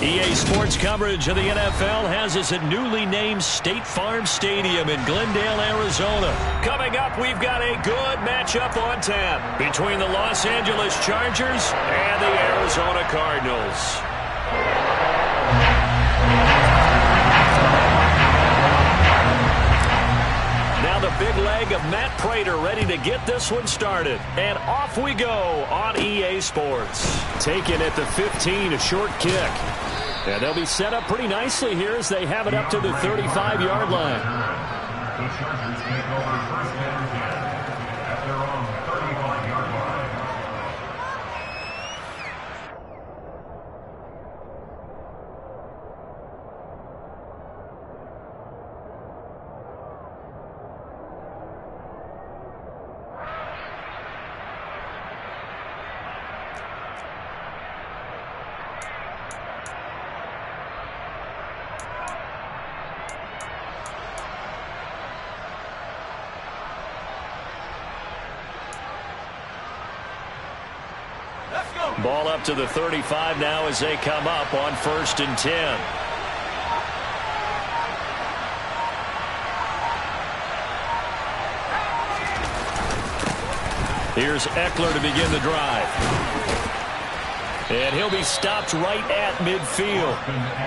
EA Sports coverage of the NFL has us at newly named State Farm Stadium in Glendale, Arizona. Coming up, we've got a good matchup on tap between the Los Angeles Chargers and the Arizona Cardinals. Now the big leg of Matt Pratt ready to get this one started. And off we go on EA Sports. Taken at the 15, a short kick. And they'll be set up pretty nicely here as they have it up to the 35-yard line. The Chargers take over first and 10 at their own 35-yard line. Ball up to the 35 now as they come up on 1st and 10. Here's Eckler to begin the drive. And he'll be stopped right at midfield.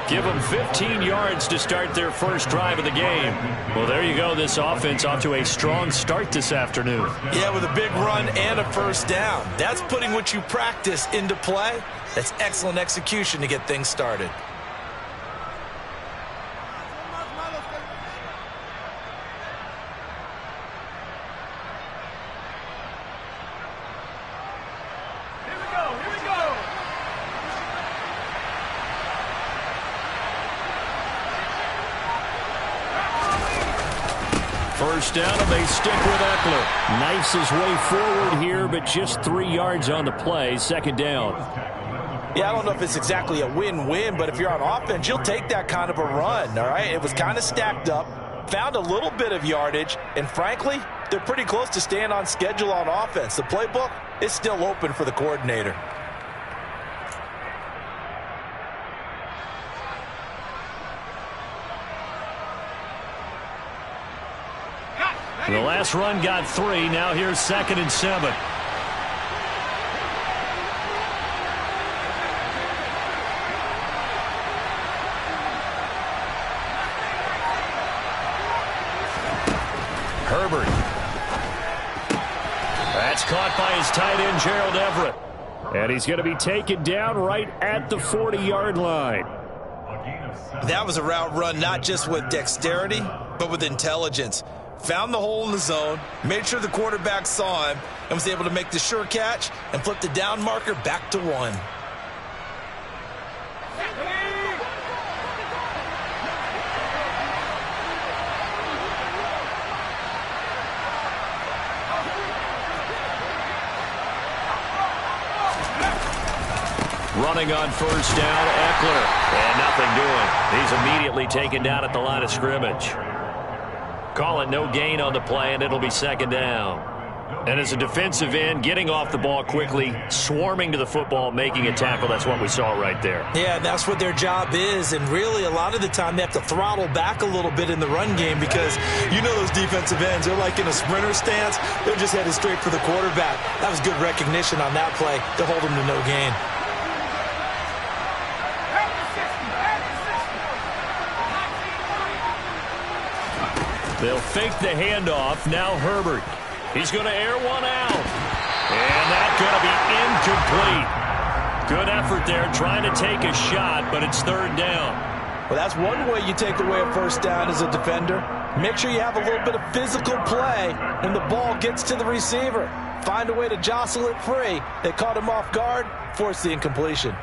Give them 15 yards to start their first drive of the game. Well, there you go. This offense off to a strong start this afternoon. Yeah, with a big run and a first down. That's putting what you practice into play. That's excellent execution to get things started. First down, and they stick with Eckler. Knifes his way forward here, but just 3 yards on the play. Second down. Yeah, I don't know if it's exactly a win-win, but if you're on offense, you'll take that kind of a run, all right? It was kind of stacked up, found a little bit of yardage, and frankly, they're pretty close to staying on schedule on offense. The playbook is still open for the coordinator. The last run got 3. Now here's 2nd and 7. Herbert. That's caught by his tight end, Gerald Everett. And he's going to be taken down right at the 40-yard line. That was a route run not just with dexterity, but with intelligence. Found the hole in the zone, made sure the quarterback saw him, and was able to make the sure catch and flip the down marker back to 1. Running on first down, Eckler. And nothing doing. He's immediately taken down at the line of scrimmage. Call it no gain on the play, and it'll be 2nd down. And as a defensive end, getting off the ball quickly, swarming to the football, making a tackle, that's what we saw right there. Yeah, and that's what their job is. And really, a lot of the time, they have to throttle back a little bit in the run game because you know those defensive ends, they're like in a sprinter stance. They're just headed straight for the quarterback. That was good recognition on that play to hold them to no gain. They'll fake the handoff. Now Herbert. He's going to air one out. And that's going to be incomplete. Good effort there trying to take a shot, but it's 3rd down. Well, that's one way you take away a first down as a defender. Make sure you have a little bit of physical play when the ball gets to the receiver. Find a way to jostle it free. They caught him off guard, forced the incompletion.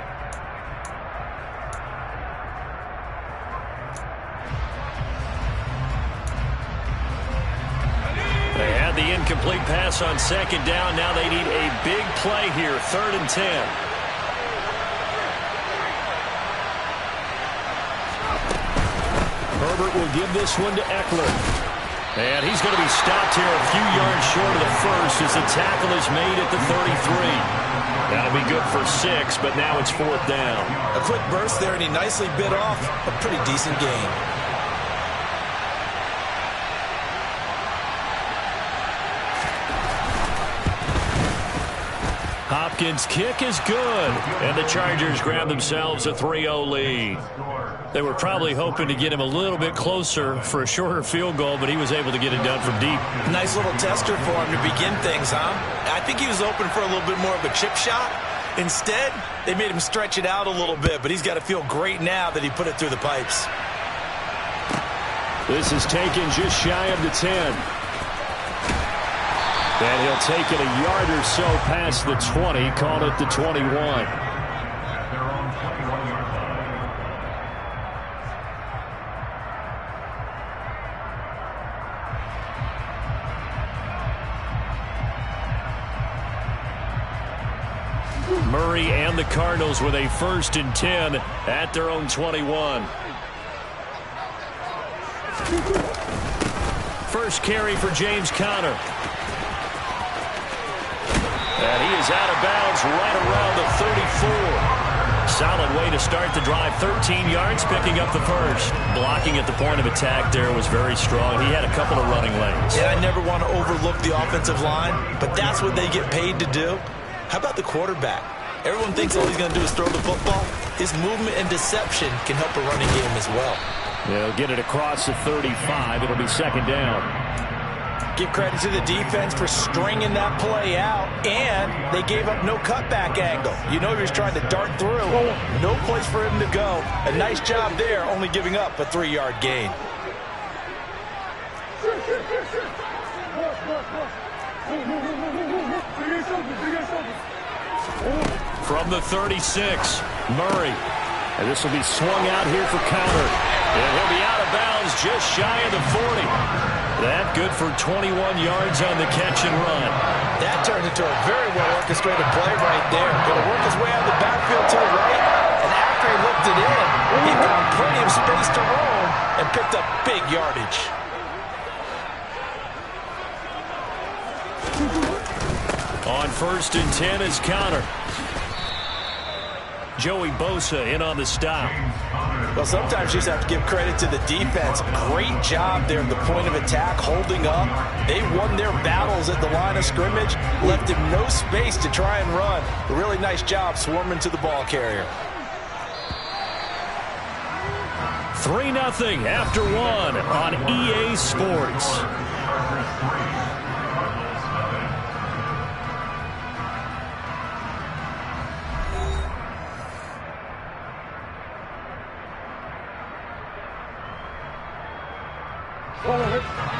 They had the incomplete pass on 2nd down. Now they need a big play here, 3rd and 10. Herbert will give this one to Eckler. And he's going to be stopped here a few yards short of the first as the tackle is made at the 33. That'll be good for 6, but now it's 4th down. A quick burst there, and he nicely bit off a pretty decent gain. Hopkins' kick is good, and the Chargers grab themselves a 3-0 lead. They were probably hoping to get him a little bit closer for a shorter field goal, but he was able to get it done from deep. Nice little tester for him to begin things, huh? I think he was open for a little bit more of a chip shot. Instead, they made him stretch it out a little bit, but he's got to feel great now that he put it through the pipes. This is taken just shy of the 10. And he'll take it a yard or so past the 20, call it the 21. Murray and the Cardinals with a 1st and 10 at their own 21. First carry for James Conner. And he is out of bounds right around the 34. Solid way to start the drive. 13 yards, picking up the first. Blocking at the point of attack there was very strong. He had a couple of running lanes. Yeah, I never want to overlook the offensive line, but that's what they get paid to do. How about the quarterback? Everyone thinks all he's going to do is throw the football. His movement and deception can help a running game as well. They'll get it across the 35. It'll be 2nd down. Give credit to the defense for stringing that play out, and they gave up no cutback angle. You know he was trying to dart through. No place for him to go. A nice job there, only giving up a 3-yard gain. From the 36, Murray. And this will be swung out here for Conner. And he'll be out of bounds just shy of the 40. That good for 21 yards on the catch and run. That turned into a very well-orchestrated play right there. Going to work his way out of the backfield to the right. And after he looked it in, he found plenty of space to roam and picked up big yardage. On 1st and 10 is Conner. Joey Bosa in on the stop. Well, sometimes you just have to give credit to the defense. Great job there at the point of attack, holding up. They won their battles at the line of scrimmage, left him no space to try and run. A really nice job swarming to the ball carrier. 3-0 after 1 on EA Sports.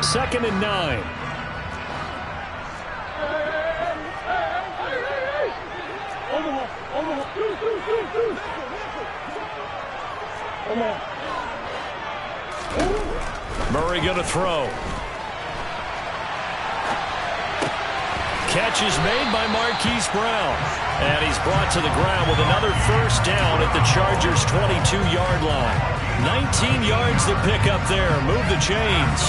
Second and 9. Murray going to throw. Catch is made by Marquise Brown. And he's brought to the ground with another 1st down at the Chargers' 22-yard line. 19 yards to pick up there. Move the chains.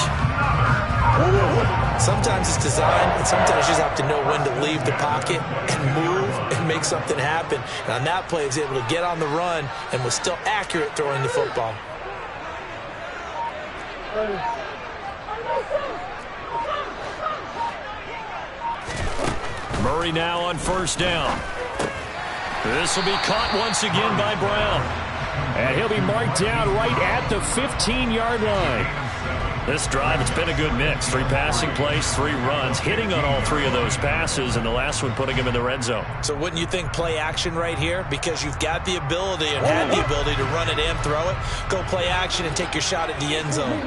Sometimes it's design, and sometimes you just have to know when to leave the pocket and move and make something happen. And on that play, he was able to get on the run and was still accurate throwing the football. Murray now on 1st down. This will be caught once again by Brown. And he'll be marked down right at the 15-yard line. This drive, it's been a good mix. 3 passing plays, 3 runs, hitting on all 3 of those passes, and the last one putting him in the red zone. So wouldn't you think play action right here? Because you've got the ability and had the ability to run it and throw it. Go play action and take your shot at the end zone.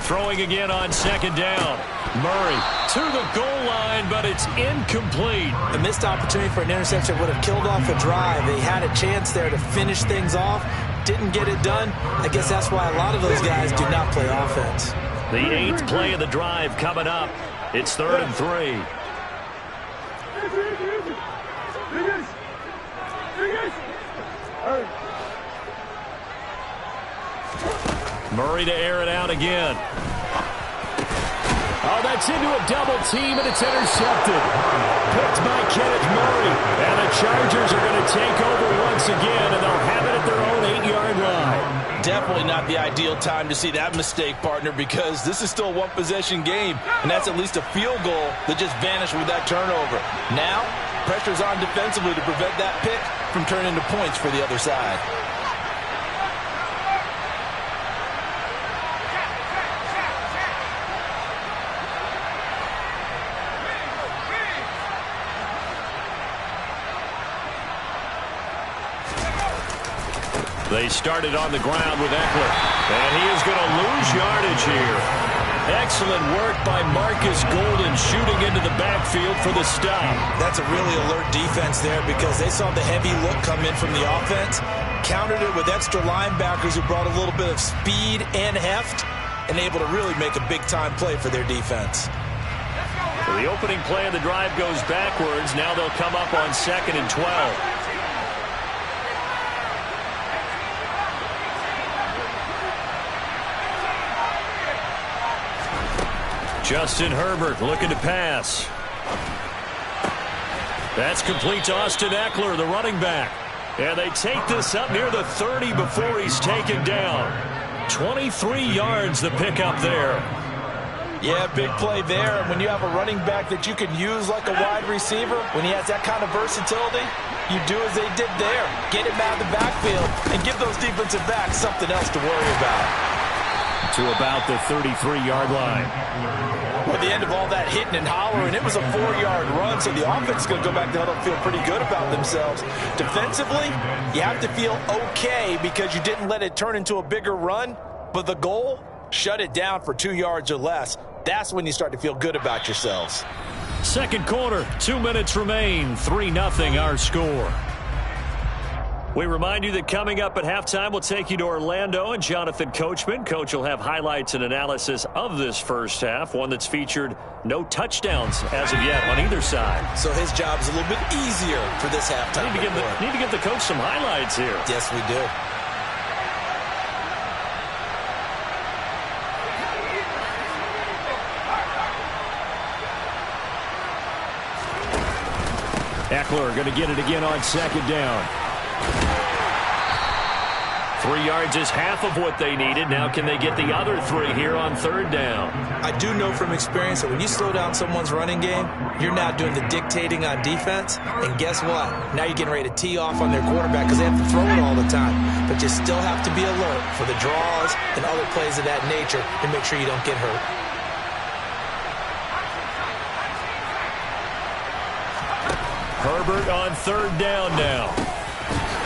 Throwing again on 2nd down. Murray to the goal line, but it's incomplete. A missed opportunity for an interception would have killed off a drive. They had a chance there to finish things off. Didn't get it done. I guess that's why a lot of those guys do not play offense. The 8th play of the drive coming up. It's 3rd and 3. Murray to air it out again. Oh, that's into a double team, and it's intercepted. Picked by Kenneth Murray. And the Chargers are going to take over once again, and they'll have it at their own 8-yard line. Definitely not the ideal time to see that mistake, partner, because this is still a one-possession game, and that's at least a field goal that just vanished with that turnover. Now, pressure's on defensively to prevent that pick from turning into points for the other side. They started on the ground with Eckler, and he is going to lose yardage here. Excellent work by Marcus Golden shooting into the backfield for the stop. That's a really alert defense there because they saw the heavy look come in from the offense, countered it with extra linebackers who brought a little bit of speed and heft, and able to really make a big-time play for their defense. So the opening play of the drive goes backwards. Now they'll come up on 2nd and 12. Justin Herbert looking to pass. That's complete to Austin Eckler, the running back. And they take this up near the 30 before he's taken down. 23 yards the pickup there. Yeah, big play there. And when you have a running back that you can use like a wide receiver, when he has that kind of versatility, you do as they did there. Get him out of the backfield and give those defensive backs something else to worry about. To about the 33-yard line. At the end of all that hitting and hollering, it was a 4-yard run, so the offense is going to go back down and feel pretty good about themselves. Defensively, you have to feel okay because you didn't let it turn into a bigger run, but the goal, shut it down for 2 yards or less. That's when you start to feel good about yourselves. Second quarter, 2 minutes remain, 3-0 our score. We remind you that coming up at halftime, we'll take you to Orlando and Jonathan Coachman. Coach will have highlights and analysis of this first half, one that's featured no touchdowns as of yet on either side. So his job is a little bit easier for this halftime. Need to give the coach some highlights here. Yes, we do. Eckler going to get it again on 2nd down. 3 yards is half of what they needed. Now can they get the other 3 here on 3rd down? I do know from experience that when you slow down someone's running game, you're now doing the dictating on defense. And guess what? Now you're getting ready to tee off on their quarterback because they have to throw it all the time. But you still have to be alert for the draws and other plays of that nature to make sure you don't get hurt. Herbert on 3rd down now.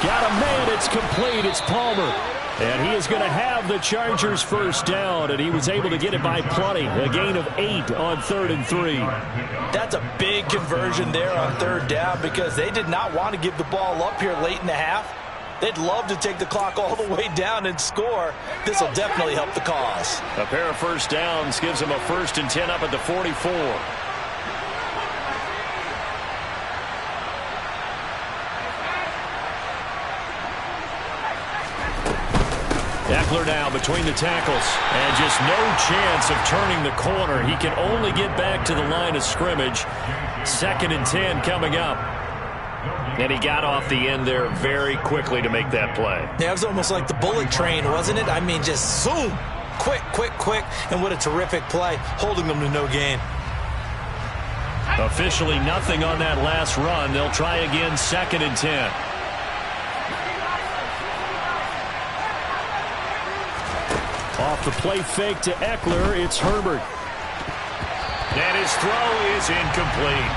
Got a man, it's complete, it's Palmer. And he is going to have the Chargers first down, and he was able to get it by plenty. A gain of 8 on 3rd and 3. That's a big conversion there on 3rd down because they did not want to give the ball up here late in the half. They'd love to take the clock all the way down and score. This will definitely help the cause. A pair of first downs gives them a 1st and 10 up at the 44. Eckler now between the tackles, and just no chance of turning the corner. He can only get back to the line of scrimmage. 2nd and 10 coming up. And he got off the end there very quickly to make that play. Yeah, it was almost like the bullet train, wasn't it? I mean, just zoom, quick, quick, quick, and what a terrific play, holding them to no gain. Officially nothing on that last run. They'll try again, 2nd and 10. Off the play fake to Eckler, it's Herbert. And his throw is incomplete.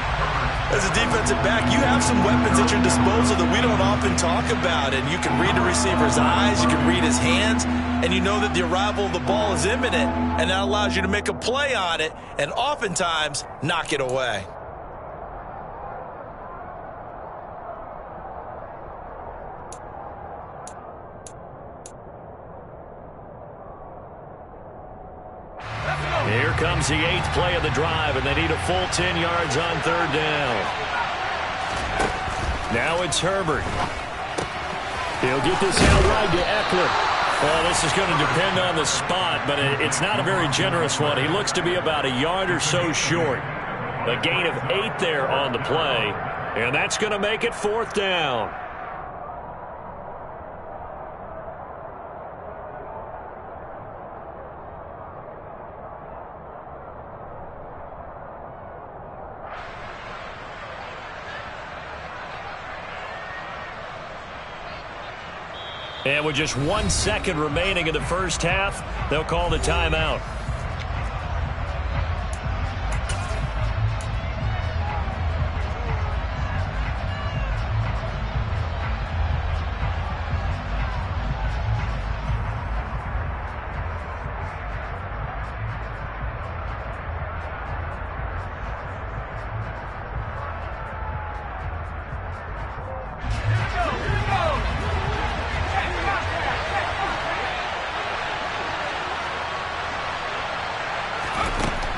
As a defensive back, you have some weapons at your disposal that we don't often talk about. And you can read the receiver's eyes, you can read his hands, and you know that the arrival of the ball is imminent. And that allows you to make a play on it and oftentimes knock it away. Here comes the 8th play of the drive, and they need a full 10 yards on 3rd down. Now it's Herbert. He'll get this out wide to Eckler. Well, this is going to depend on the spot, but it's not a very generous one. He looks to be about a yard or so short. A gain of 8 there on the play, and that's going to make it 4th down. And with just 1 second remaining in the first half, they'll call the timeout.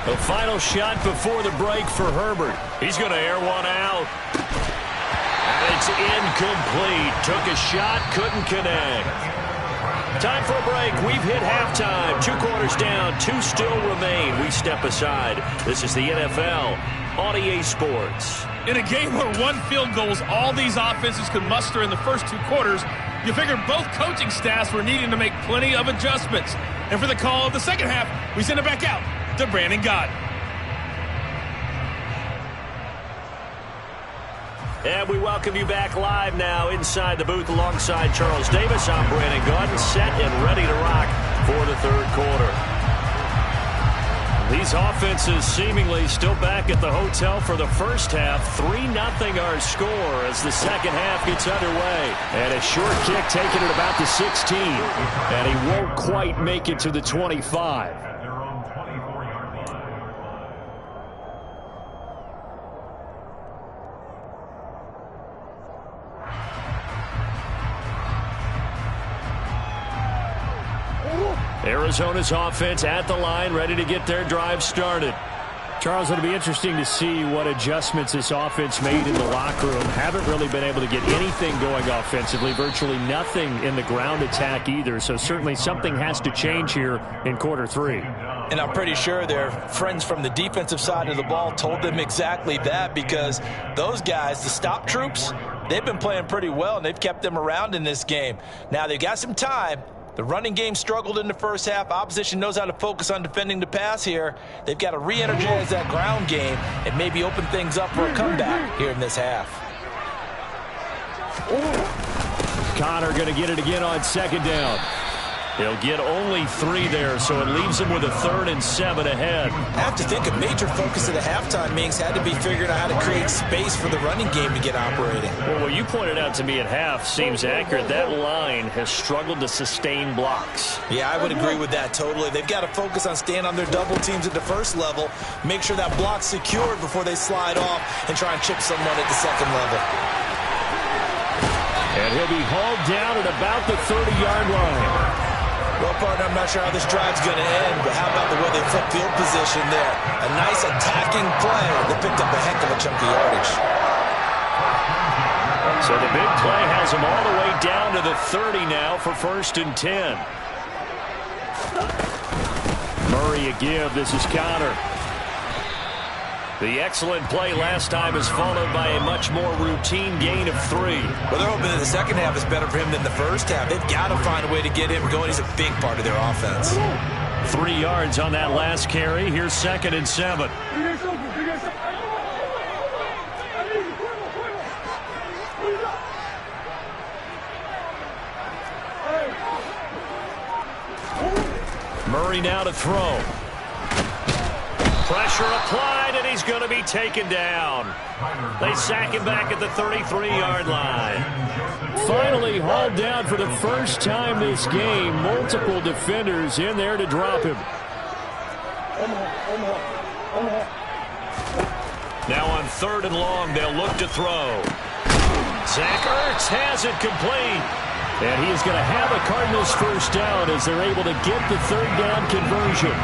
The final shot before the break for Herbert. He's going to air one out. It's incomplete. Took a shot, couldn't connect. Time for a break. We've hit halftime. 2 quarters down, 2 still remain. We step aside. This is the NFL on EA Sports. In a game where 1 field goal is all these offenses could muster in the first 2 quarters, you figure both coaching staffs were needing to make plenty of adjustments. And for the call of the second half, we send it back out to Brandon Gott. And we welcome you back live now inside the booth alongside Charles Davis. I'm Brandon Gott, set and ready to rock for the 3rd quarter. These offenses seemingly still back at the hotel for the first half. 3-0 our score as the second half gets underway. And a short kick taken at about the 16. And he won't quite make it to the 25. Arizona's offense at the line, ready to get their drive started. Charles, it'll be interesting to see what adjustments this offense made in the locker room. Haven't really been able to get anything going offensively, virtually nothing in the ground attack either. So certainly something has to change here in quarter 3. And I'm pretty sure their friends from the defensive side of the ball told them exactly that, because those guys, the stop troops, they've been playing pretty well, and they've kept them around in this game. Now, they've got some time. The running game struggled in the first half. Opposition knows how to focus on defending the pass here. They've got to re-energize that ground game and maybe open things up for a comeback here in this half. Connor going to get it again on 2nd down. He'll get only 3 there, so it leaves him with a 3rd and 7 ahead. I have to think a major focus of the halftime meetings had to be figuring out how to create space for the running game to get operating. Well, what you pointed out to me at half seems accurate. That line has struggled to sustain blocks. Yeah, I would agree with that totally. They've got to focus on staying on their double teams at the first level, make sure that block's secured before they slide off and try and chip someone at the second level. And he'll be hauled down at about the 30-yard line. Well, partner, I'm not sure how this drive's going to end, but how about the way they flip field position there? A nice attacking play. They picked up a heck of a chunk of yardage. So the big play has them all the way down to the 30 now for 1st and 10. Murray a give. This is Connor. The excellent play last time is followed by a much more routine gain of 3. Well, they're hoping that the second half is better for him than the first half. They've got to find a way to get him going. He's a big part of their offense. 3 yards on that last carry. Here's 2nd and 7. Murray now to throw. Pressure applied, and he's going to be taken down. They sack him back at the 33-yard line. Finally hauled down for the first time this game. Multiple defenders in there to drop him. Now on 3rd and long, they'll look to throw. Zach Ertz has it complete. And he is going to have a Cardinals first down as they're able to get the 3rd down conversion.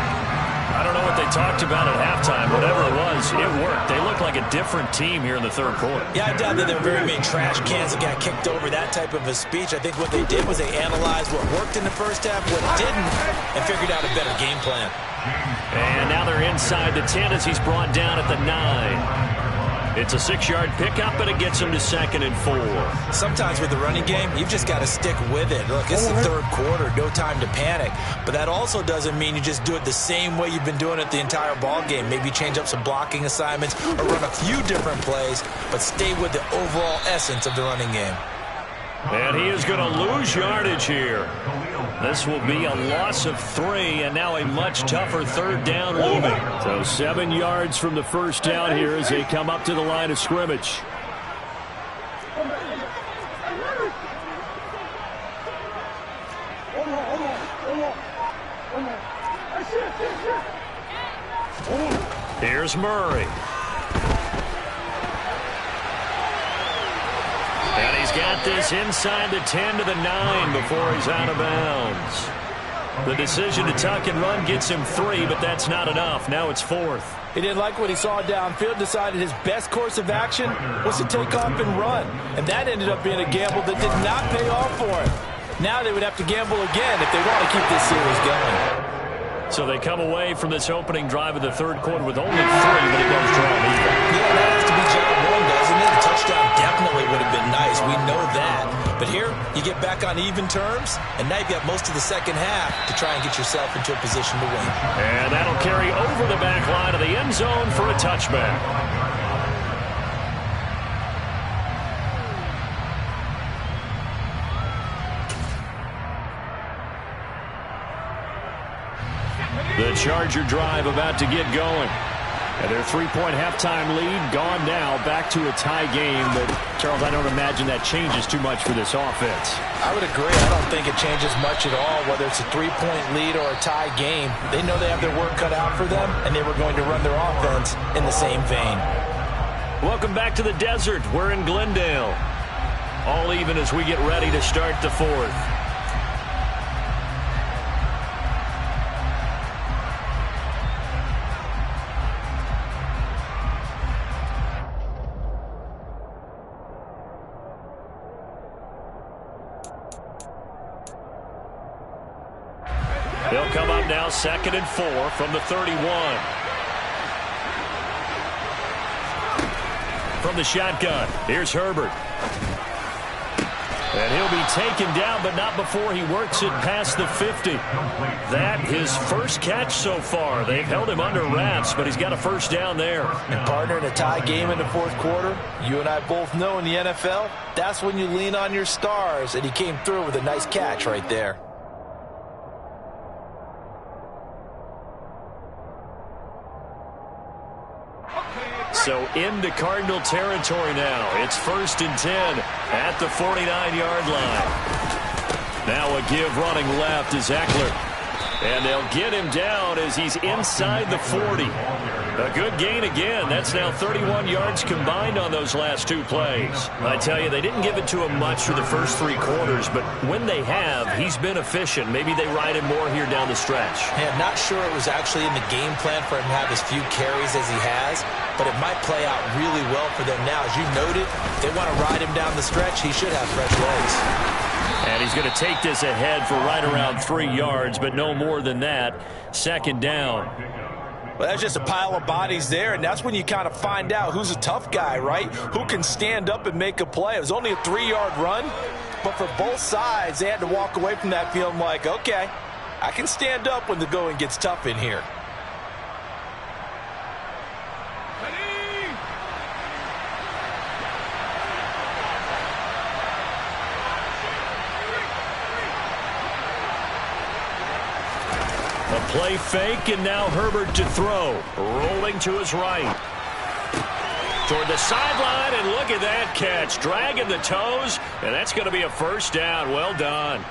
I don't know what they talked about at halftime. Whatever it was, it worked. They looked like a different team here in the third quarter. Yeah, I doubt that there were very many trash cans that got kicked over, that type of a speech. I think what they did was they analyzed what worked in the first half, what didn't, and figured out a better game plan. And now they're inside the 10 as he's brought down at the 9. It's a 6-yard pickup, but it gets him to 2nd and 4. Sometimes with the running game, you've just got to stick with it. Look, it's the third quarter, no time to panic. But that also doesn't mean you just do it the same way you've been doing it the entire ball game. Maybe change up some blocking assignments or run a few different plays, but stay with the overall essence of the running game. And he is going to lose yardage here. This will be a loss of 3, and now a much tougher third down looming. So 7 yards from the first down here as they come up to the line of scrimmage. Here's Murray. And he's got this inside the 10 to the 9 before he's out of bounds. The decision to tuck and run gets him 3, but that's not enough. Now it's 4th. He didn't like what he saw downfield, decided his best course of action was to take off and run. And that ended up being a gamble that did not pay off for him. Now they would have to gamble again if they want to keep this series going. So they come away from this opening drive of the third quarter with only 3, but it does draw an equal. Yeah, that has to be job 1, doesn't it? A touchdown definitely would have been nice. We know that. But here, you get back on even terms, and now you've got most of the second half to try and get yourself into a position to win. And that'll carry over the back line of the end zone for a touchback. The Charger drive about to get going. And their 3-point halftime lead gone now, back to a tie game. But, Charles, I don't imagine that changes too much for this offense. I would agree. I don't think it changes much at all, whether it's a 3-point lead or a tie game. They know they have their work cut out for them, and they were going to run their offense in the same vein. Welcome back to the desert. We're in Glendale. All even as we get ready to start the 4th. They'll come up now 2nd and 4 from the 31. From the shotgun, here's Herbert. And he'll be taken down, but not before he works it past the 50. That his first catch so far. They've held him under wraps, but he's got a first down there. And partner, in a tie game in the fourth quarter, you and I both know in the NFL, that's when you lean on your stars, and he came through with a nice catch right there. So into Cardinal territory now. It's 1st and 10 at the 49-yard line. Now a give running left is Eckler. And they'll get him down as he's inside the 40. A good gain again. That's now 31 yards combined on those last 2 plays. I tell you, they didn't give it to him much for the first 3 quarters, but when they have, he's been efficient. Maybe they ride him more here down the stretch. Hey, I'm not sure it was actually in the game plan for him to have as few carries as he has, but it might play out really well for them now. As you noted, if they want to ride him down the stretch, he should have fresh legs. And he's going to take this ahead for right around 3 yards, but no more than that. 2nd down. Well, that's just a pile of bodies there, and that's when you kind of find out who's a tough guy, right? Who can stand up and make a play. It was only a 3-yard run, but for both sides, they had to walk away from that feeling like, okay, I can stand up when the going gets tough in here. A play fake, and now Herbert to throw. Rolling to his right. Toward the sideline, and look at that catch. Dragging the toes, and that's going to be a first down. Well done.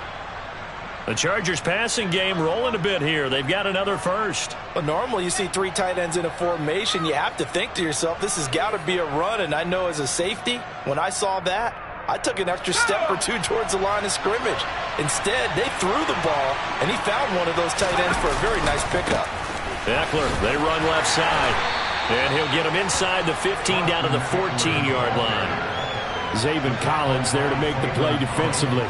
The Chargers passing game rolling a bit here. They've got another first. Well, normally you see 3 tight ends in a formation. You have to think to yourself, this has got to be a run. And I know as a safety, when I saw that, I took an extra step or 2 towards the line of scrimmage. Instead, they threw the ball, and he found one of those tight ends for a very nice pickup. Eckler, they run left side. And he'll get him inside the 15 down to the 14-yard line. Zaven Collins there to make the play defensively.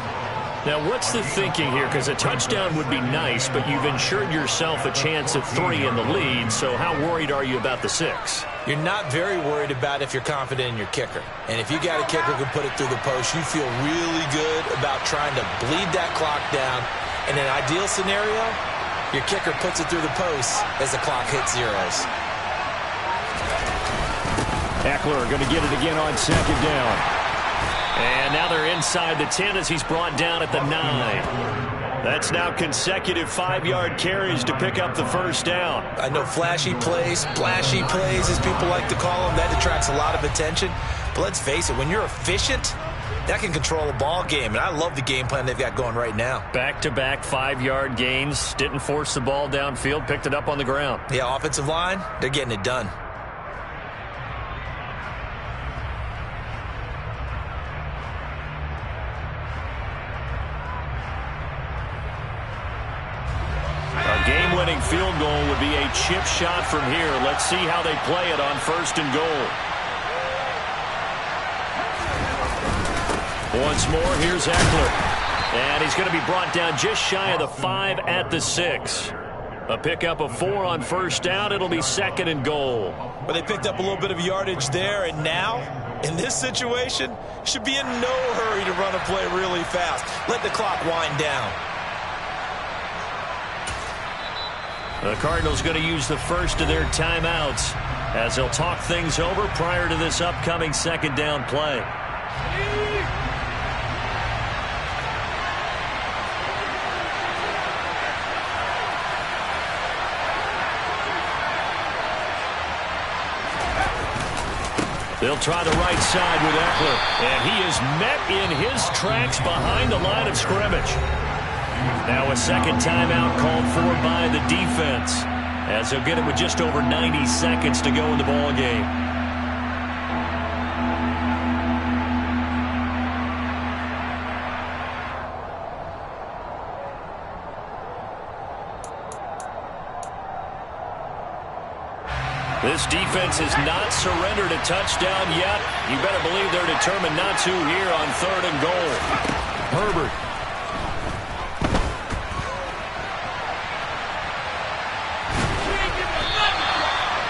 Now, what's the thinking here? Because a touchdown would be nice, but you've ensured yourself a chance of 3 in the lead, so how worried are you about the 6? You're not very worried about if you're confident in your kicker. And if you got a kicker who can put it through the post, you feel really good about trying to bleed that clock down. In an ideal scenario, your kicker puts it through the post as the clock hits zeros. Eckler going to get it again on second down. And now they're inside the 10 as he's brought down at the 9. That's now consecutive 5-yard carries to pick up the first down. I know flashy plays, splashy plays, as people like to call them, that attracts a lot of attention. But let's face it, when you're efficient, that can control a ball game. And I love the game plan they've got going right now. Back-to-back 5-yard gains. Didn't force the ball downfield, picked it up on the ground. Yeah, offensive line, they're getting it done. Game-winning field goal would be a chip shot from here. Let's see how they play it on 1st and goal. Once more, here's Eckler. And he's going to be brought down just shy of the 5 at the 6. A pickup of 4 on 1st down. It'll be 2nd and goal. Well, they picked up a little bit of yardage there, and now, in this situation, should be in no hurry to run a play really fast. Let the clock wind down. The Cardinals going to use the first of their timeouts as they'll talk things over prior to this upcoming 2nd down play. They'll try the right side with Eckler, and he is met in his tracks behind the line of scrimmage. Now a 2nd timeout called for by the defense as they'll get it with just over 90 seconds to go in the ball game. This defense has not surrendered a touchdown yet. You better believe they're determined not to here on 3rd and goal. Herbert.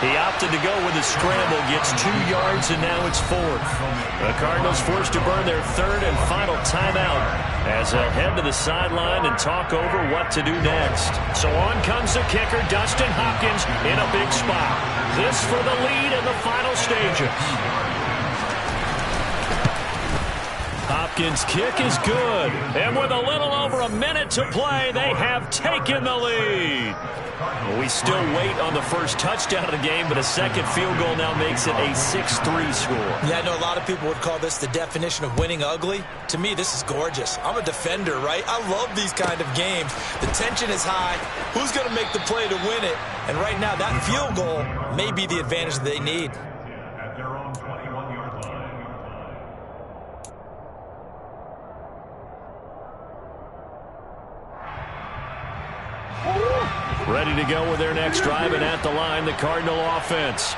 He opted to go with a scramble, gets 2 yards, and now it's 4th. The Cardinals forced to burn their 3rd and final timeout as they'll head to the sideline and talk over what to do next. So on comes the kicker, Dustin Hopkins, in a big spot. This for the lead in the final stages. Hopkins' kick is good, and with a little over a minute to play, they have taken the lead. Well, we still wait on the first touchdown of the game, but a 2nd field goal now makes it a 6-3 score. Yeah, I know a lot of people would call this the definition of winning ugly. To me, this is gorgeous. I'm a defender, right? I love these kind of games. The tension is high. Who's going to make the play to win it? And right now, that field goal may be the advantage that they need. At their own 21-yard line. Ready to go with their next drive, and at the line, the Cardinal offense.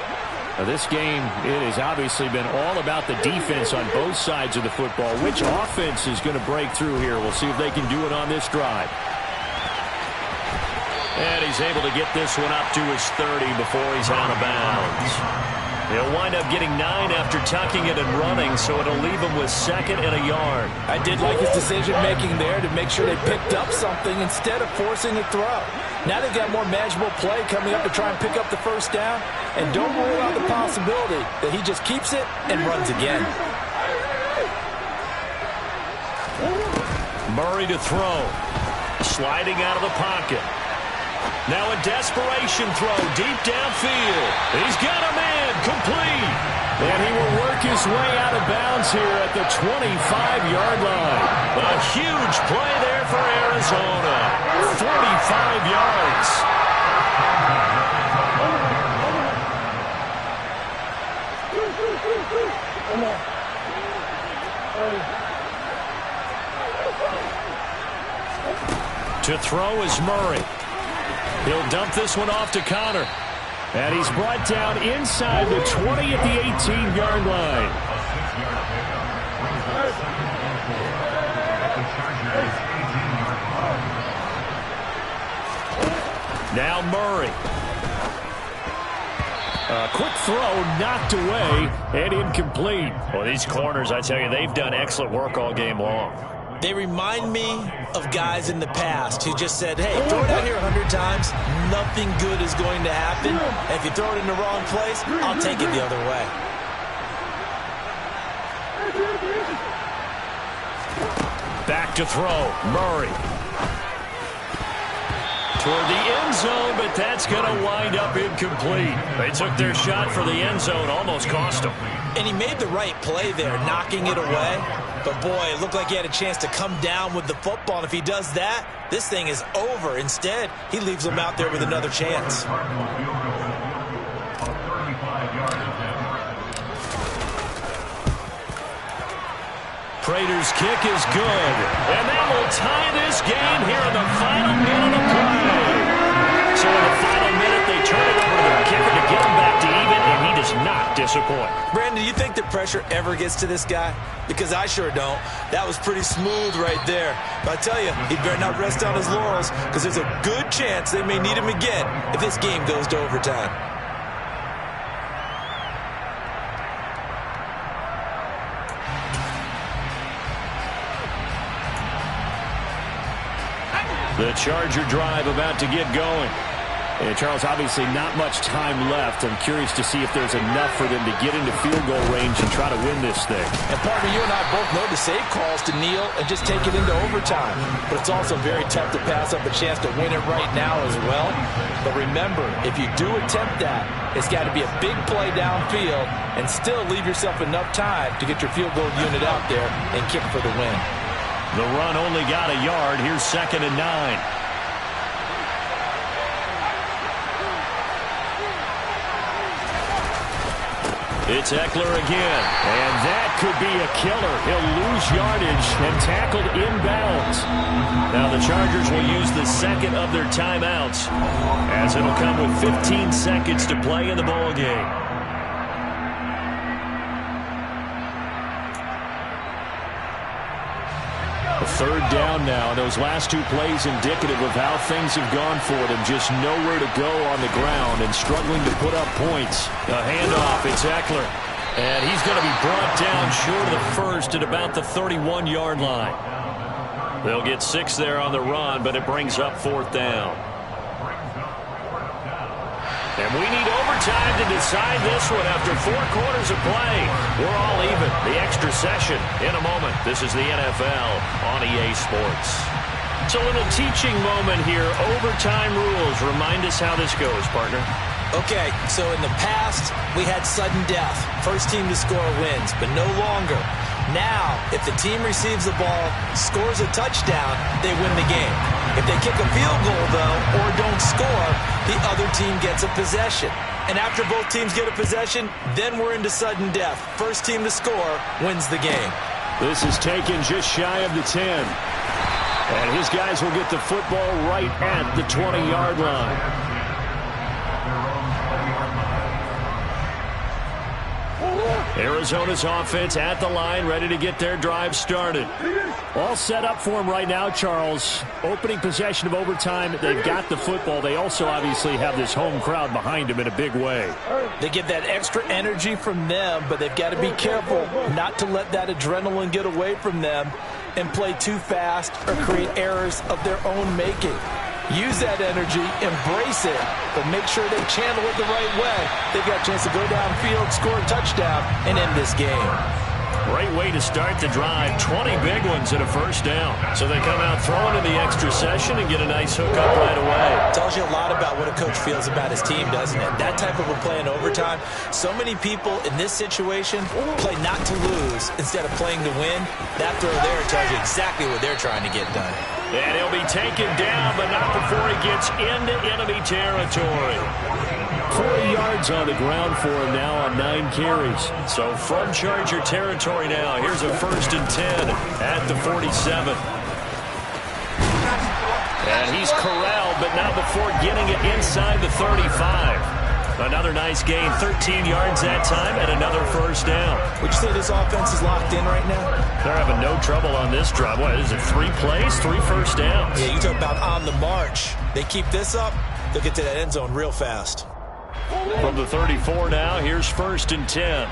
Now, this game, it has obviously been all about the defense on both sides of the football. Which offense is going to break through here? We'll see if they can do it on this drive. And he's able to get this one up to his 30 before he's out of bounds. He'll wind up getting 9 after tucking it and running, so it'll leave him with 2nd and a yard. I did like his decision-making there to make sure they picked up something instead of forcing a throw. Now they've got more manageable play coming up to try and pick up the 1st down, and don't rule out the possibility that he just keeps it and runs again. Murray to throw. Sliding out of the pocket. Now a desperation throw deep downfield. He's got a man complete. And he will work his way out of bounds here at the 25-yard line. A huge play there for Arizona. 45 yards. To throw is Murray. He'll dump this one off to Connor. And he's brought down inside the 20 at the 18-yard line. Now Murray. A quick throw knocked away and incomplete. Well, these corners, I tell you, they've done excellent work all game long. They remind me of guys in the past who just said, hey, throw it out here 100 times, nothing good is going to happen. And if you throw it in the wrong place, I'll take it the other way. Back to throw, Murray. Toward the end zone, but that's going to wind up incomplete. They took their shot for the end zone, almost cost them. And he made the right play there, knocking it away. But, boy, it looked like he had a chance to come down with the football. And if he does that, this thing is over. Instead, he leaves him out there with another chance. Prater's kick is good. And that will tie this game here in the final minute of play. So in the final minute, they turn it over to the kicker to get him back to even, and he does not disappoint. Brandon, do you think the pressure ever gets to this guy? Because I sure don't. That was pretty smooth right there. But I tell you, he better not rest on his laurels, because there's a good chance they may need him again if this game goes to overtime. The Charger drive about to get going. And Charles, obviously not much time left. I'm curious to see if there's enough for them to get into field goal range and try to win this thing. And partner, you and I both know the save calls to kneel and just take it into overtime. But it's also very tough to pass up a chance to win it right now as well. But remember, if you do attempt that, it's got to be a big play downfield and still leave yourself enough time to get your field goal unit out there and kick for the win. The run only got a yard. Here's 2nd and 9. It's Eckler again. And that could be a killer. He'll lose yardage and tackled inbounds. Now the Chargers will use the second of their timeouts, as it'll come with 15 seconds to play in the ball game. Third down now. Those last two plays indicative of how things have gone for them. Just nowhere to go on the ground and struggling to put up points. A handoff. It's Eckler. And he's going to be brought down short of the first at about the 31-yard line. They'll get 6 there on the run, but it brings up 4th down. And we need overtime to decide this one after 4 quarters of play. We're all even. The extra session in a moment. This is the NFL on EA Sports. It's a little teaching moment here. Overtime rules. Remind us how this goes, partner. Okay, so in the past, we had sudden death. First team to score wins, but no longer. Now, if the team receives the ball, scores a touchdown, they win the game. If they kick a field goal, though, or don't score, the other team gets a possession. And after both teams get a possession, then we're into sudden death. First team to score wins the game. This is taken just shy of the 10. And his guys will get the football right at the 20-yard line. Arizona's offense at the line, ready to get their drive started. All set up for him right now, Charles. Opening possession of overtime. They've got the football. They also obviously have this home crowd behind them in a big way. They get that extra energy from them, but they've got to be careful not to let that adrenaline get away from them and play too fast or create errors of their own making. Use that energy, embrace it, but make sure they channel it the right way. They've got a chance to go downfield, score a touchdown, and end this game. Great way to start the drive. 20 big ones and a first down. So they come out throwing in the extra session and get a nice hookup right away. Tells you a lot about what a coach feels about his team, doesn't it? That type of a play in overtime. So many people in this situation play not to lose instead of playing to win. That throw there tells you exactly what they're trying to get done. And he'll be taken down, but not before he gets into enemy territory. 40 yards on the ground for him now on 9 carries. So from Charger territory now, here's a 1st and 10 at the 47. And he's corralled, but not before getting it inside the 35. Another nice gain, 13 yards that time, and another first down. Would you say this offense is locked in right now? They're having no trouble on this drive. What is it, 3 plays, 3 first downs? Yeah, you talk about on the march. They keep this up, they'll get to that end zone real fast. From the 34 now, here's 1st and 10.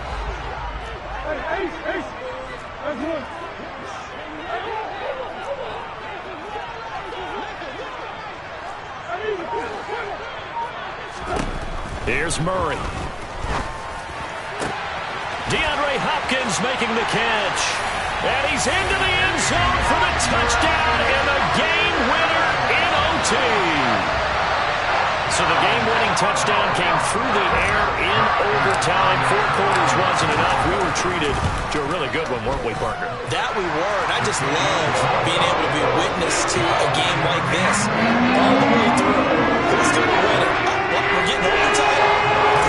Here's Murray. DeAndre Hopkins making the catch. And he's into the end zone for the touchdown and the game winner in OT. So the game-winning touchdown came through the air in overtime. 4 quarters wasn't enough. We were treated to a really good one, weren't we, partner? That we were, and I just love being able to be witness to a game like this. All the way through. Who's going to win it? We're getting overtime.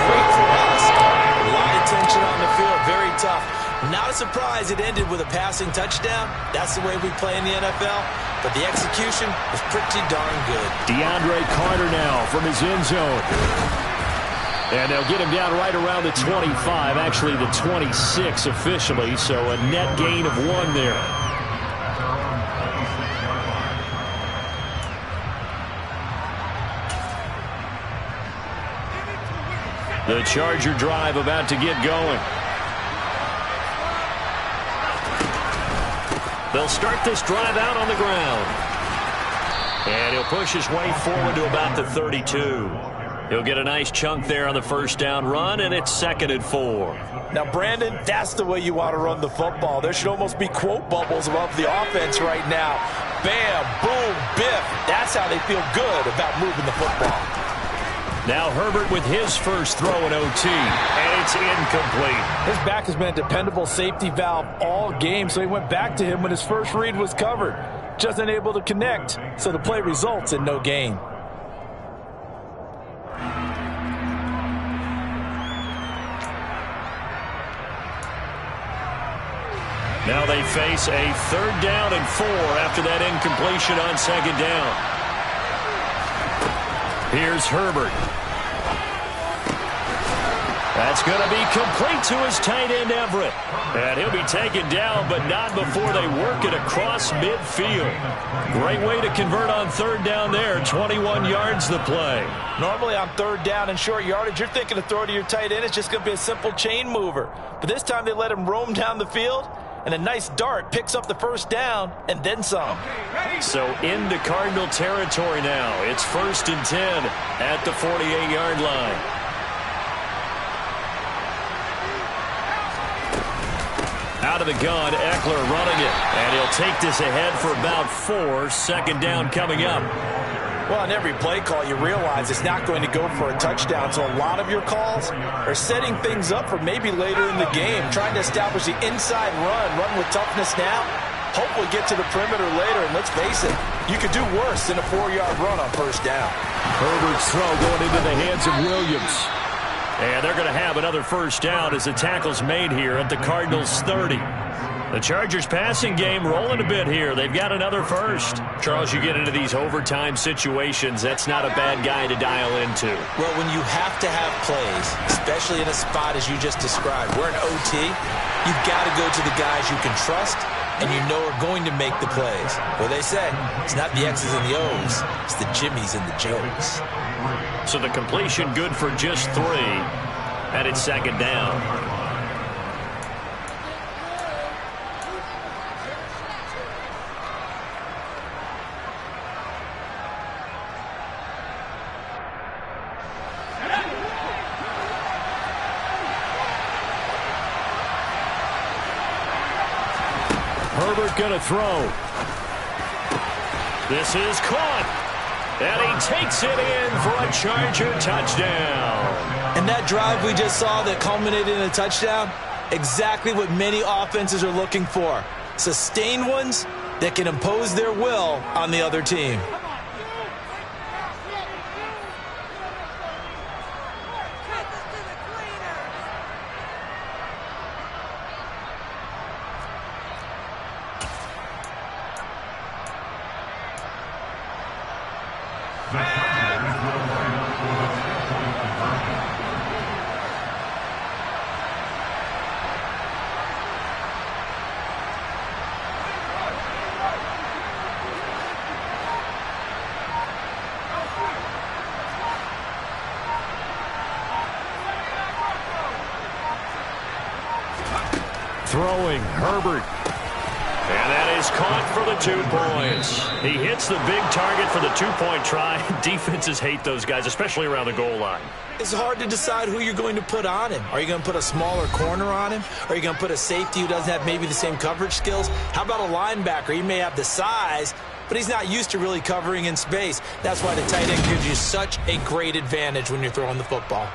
Great for us. A lot of tension on the field. Very tough. Not a surprise it ended with a passing touchdown. That's the way we play in the NFL. But the execution was pretty darn good. DeAndre Carter now from his end zone. And they'll get him down right around the 25, actually the 26 officially, so a net gain of 1 there. The Charger drive about to get going. They'll start this drive out on the ground. And he'll push his way forward to about the 32. He'll get a nice chunk there on the first down run, and it's 2nd and 4. Now, Brandon, that's the way you want to run the football. There should almost be quote bubbles above the offense right now. Bam, boom, biff. That's how they feel good about moving the football. Now Herbert with his first throw in OT, and it's incomplete. His back has been a dependable safety valve all game, so he went back to him when his first read was covered. Just unable to connect, so the play results in no gain. Now they face a 3rd down and 4 after that incompletion on 2nd down. Here's Herbert. That's going to be complete to his tight end, Everett. And he'll be taken down, but not before they work it across midfield. Great way to convert on 3rd down there. 21 yards the play. Normally on 3rd down and short yardage, you're thinking to throw to your tight end. It's just going to be a simple chain mover. But this time they let him roam down the field, and a nice dart picks up the first down and then some. So into Cardinal territory now. It's 1st and 10 at the 48-yard line. Out of the gun, Eckler running it. And he'll take this ahead for about 4. 2nd down coming up. Well, on every play call, you realize it's not going to go for a touchdown. So a lot of your calls are setting things up for maybe later in the game, trying to establish the inside run with toughness now, hopefully get to the perimeter later. And let's face it, you could do worse than a 4-yard run on first down. Herbert's throw going into the hands of Williams. And they're going to have another first down as the tackle's made here at the Cardinals' 30. The Chargers passing game rolling a bit here. They've got another first. Charles, you get into these overtime situations, that's not a bad guy to dial into. Well, when you have to have plays, especially in a spot as you just described, we're in OT, you've got to go to the guys you can trust and you know are going to make the plays. Well, they say it's not the X's and the O's, it's the Jimmys and the Joes. So the completion good for just 3, and it's 2nd down. Herbert gonna throw. This is caught. And he takes it in for a Charger touchdown. And that drive we just saw that culminated in a touchdown, exactly what many offenses are looking for. Sustained ones that can impose their will on the other team. Throwing, Herbert. And that is caught for the 2 points. He hits the big target for the 2-point try. Defenses hate those guys, especially around the goal line. It's hard to decide who you're going to put on him. Are you going to put a smaller corner on him? Are you going to put a safety who doesn't have maybe the same coverage skills? How about a linebacker? He may have the size, but he's not used to really covering in space. That's why the tight end gives you such a great advantage when you're throwing the football.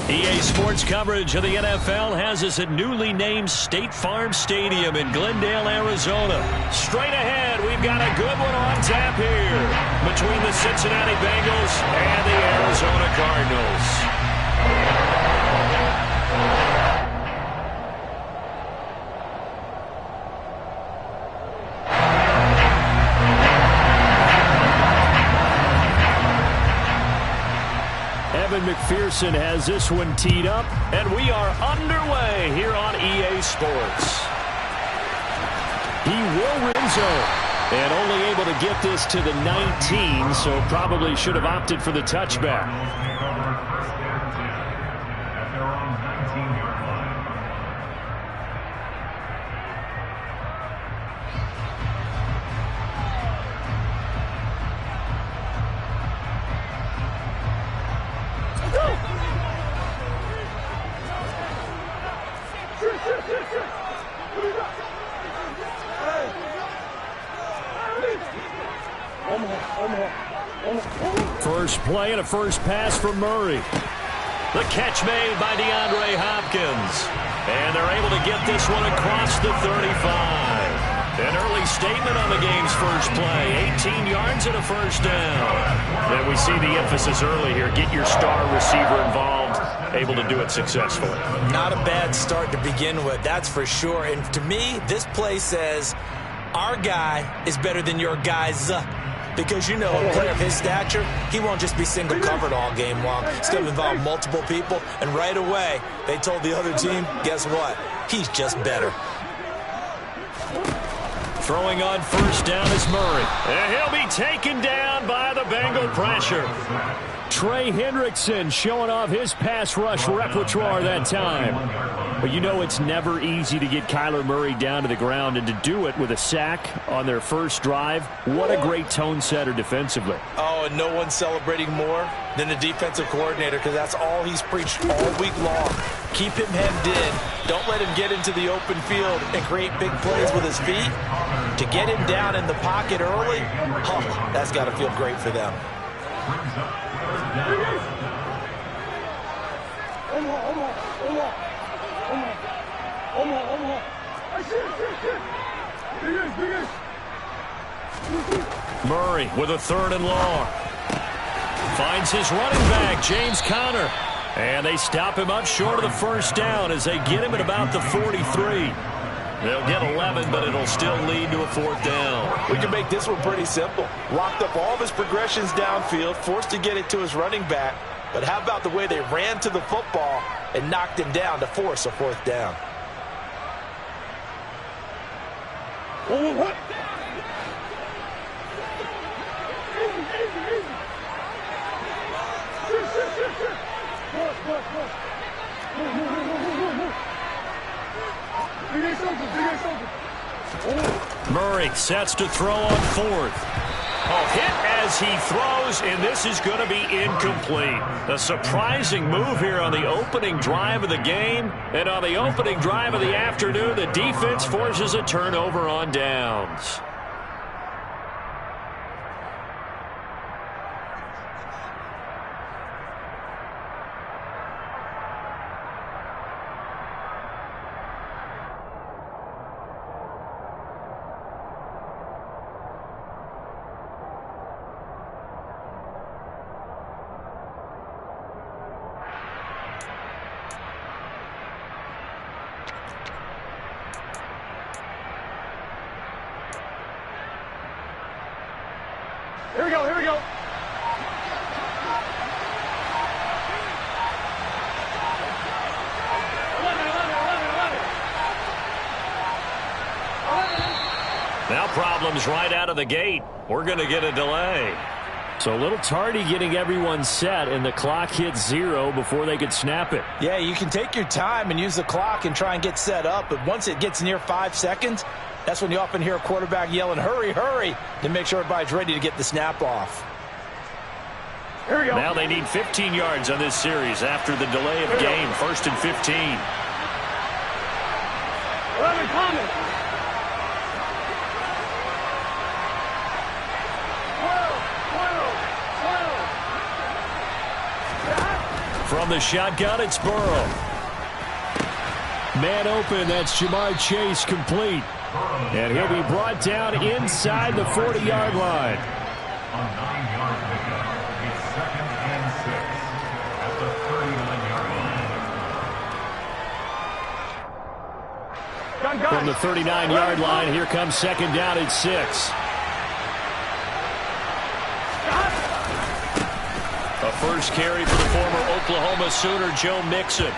EA Sports coverage of the NFL has us at newly named State Farm Stadium in Glendale, Arizona. Straight ahead, we've got a good one on tap here between the Cincinnati Bengals and the Arizona Cardinals. McPherson has this one teed up, and we are underway here on EA Sports. He will Rizzo, and only able to get this to the 19, so probably should have opted for the touchback. First play and a first pass from Murray. The catch made by DeAndre Hopkins. And they're able to get this one across the 35. An early statement on the game's first play. 18 yards and a first down. And we see the emphasis early here. Get your star receiver involved. Able to do it successfully. Not a bad start to begin with, that's for sure. And to me, this play says, our guy is better than your guys. Because, you know, a player of his stature, he won't just be single covered all game long. It's going to involve multiple people. And right away, they told the other team, guess what? He's just better. Throwing on first down is Murray. And he'll be taken down by the Bengal pressure. Trey Hendrickson showing off his pass rush repertoire that time. But you know it's never easy to get Kyler Murray down to the ground, and to do it with a sack on their first drive, what a great tone setter defensively. Oh, and no one's celebrating more than the defensive coordinator, because that's all he's preached all week long. Keep him hemmed in. Don't let him get into the open field and create big plays with his feet. To get him down in the pocket early, that's got to feel great for them. Murray with a 3rd and long. Finds his running back, James Conner. And they stop him up short of the first down as they get him at about the 43. They'll get 11, but it'll still lead to a 4th down. We can make this one pretty simple. Locked up all of his progressions downfield, forced to get it to his running back. But how about the way they ran to the football and knocked him down to force a 4th down? Murray sets to throw on 4th. Hit as he throws, and this is going to be incomplete. A surprising move here on the opening drive of the game, and on the opening drive of the afternoon, the defense forces a turnover on downs. Here we go, here we go. Now problems right out of the gate. We're going to get a delay. So a little tardy getting everyone set, and the clock hits 0 before they could snap it. Yeah, you can take your time and use the clock and try and get set up, but once it gets near 5 seconds, that's when you often hear a quarterback yelling, hurry, hurry, to make sure everybody's ready to get the snap off. Here we go. Now they need 15 yards on this series after the delay of game. 1st and 15. 11 coming. 12. From the shotgun, it's Burrow. Man open, that's Jamar Chase, complete. And he'll be brought down inside the 40-yard line. On 9-yard pickup, it's 2nd and 6 at the 39-yard line. From the 39-yard line, here comes 2nd down at 6. A first carry for the former Oklahoma Sooner, Joe Mixon.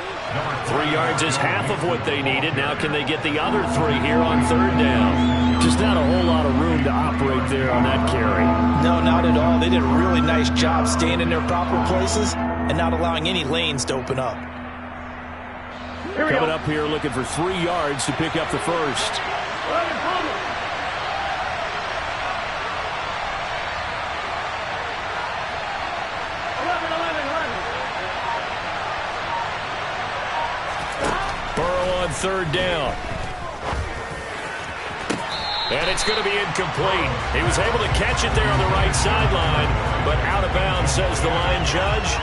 3 yards is half of what they needed. Now can they get the other 3 here on 3rd down? Just not a whole lot of room to operate there on that carry. No, not at all. They did a really nice job staying in their proper places and not allowing any lanes to open up. Coming up here looking for 3 yards to pick up the first. Burrow on 3rd down. And it's going to be incomplete. He was able to catch it there on the right sideline, but out of bounds, says the line judge.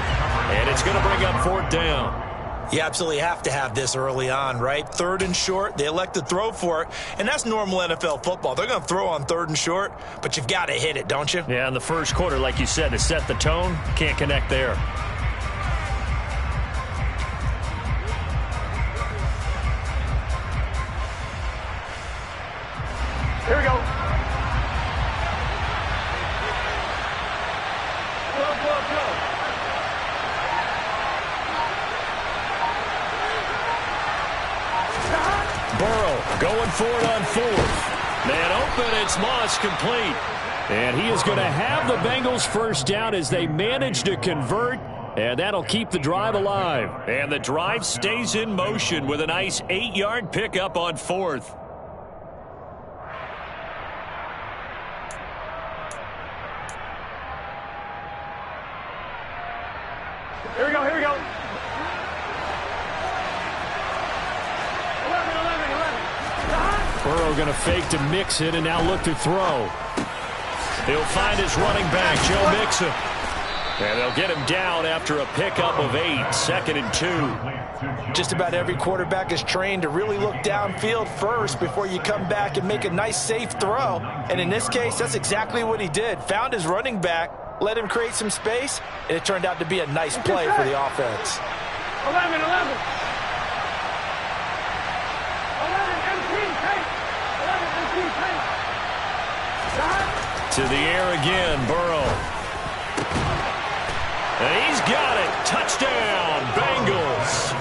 And it's going to bring up 4th down. You absolutely have to have this early on, right? 3rd and short, they elect to throw for it, and that's normal NFL football. They're going to throw on 3rd and short, but you've got to hit it, don't you? Yeah, in the first quarter, like you said, to set the tone, can't connect there. Here we go. Go. Burrow going for it on 4th. Man open, it's Moss complete. And he is going to have the Bengals first down as they manage to convert, and that'll keep the drive alive. And the drive stays in motion with a nice 8-yard pickup on 4th. Here we go, here we go. 11, 11. Burrow going to fake to Mixon and now look to throw. He'll find his running back, Joe Mixon. And they'll get him down after a pickup of 8, 2nd and 2. Just about every quarterback is trained to really look downfield first before you come back and make a nice, safe throw. And in this case, that's exactly what he did. Found his running back, let him create some space, and it turned out to be a nice play for the offense. 11, 11. 11, empty, take. 11, empty, take. To the air again, Burrow. And he's got it. Touchdown, Bengals.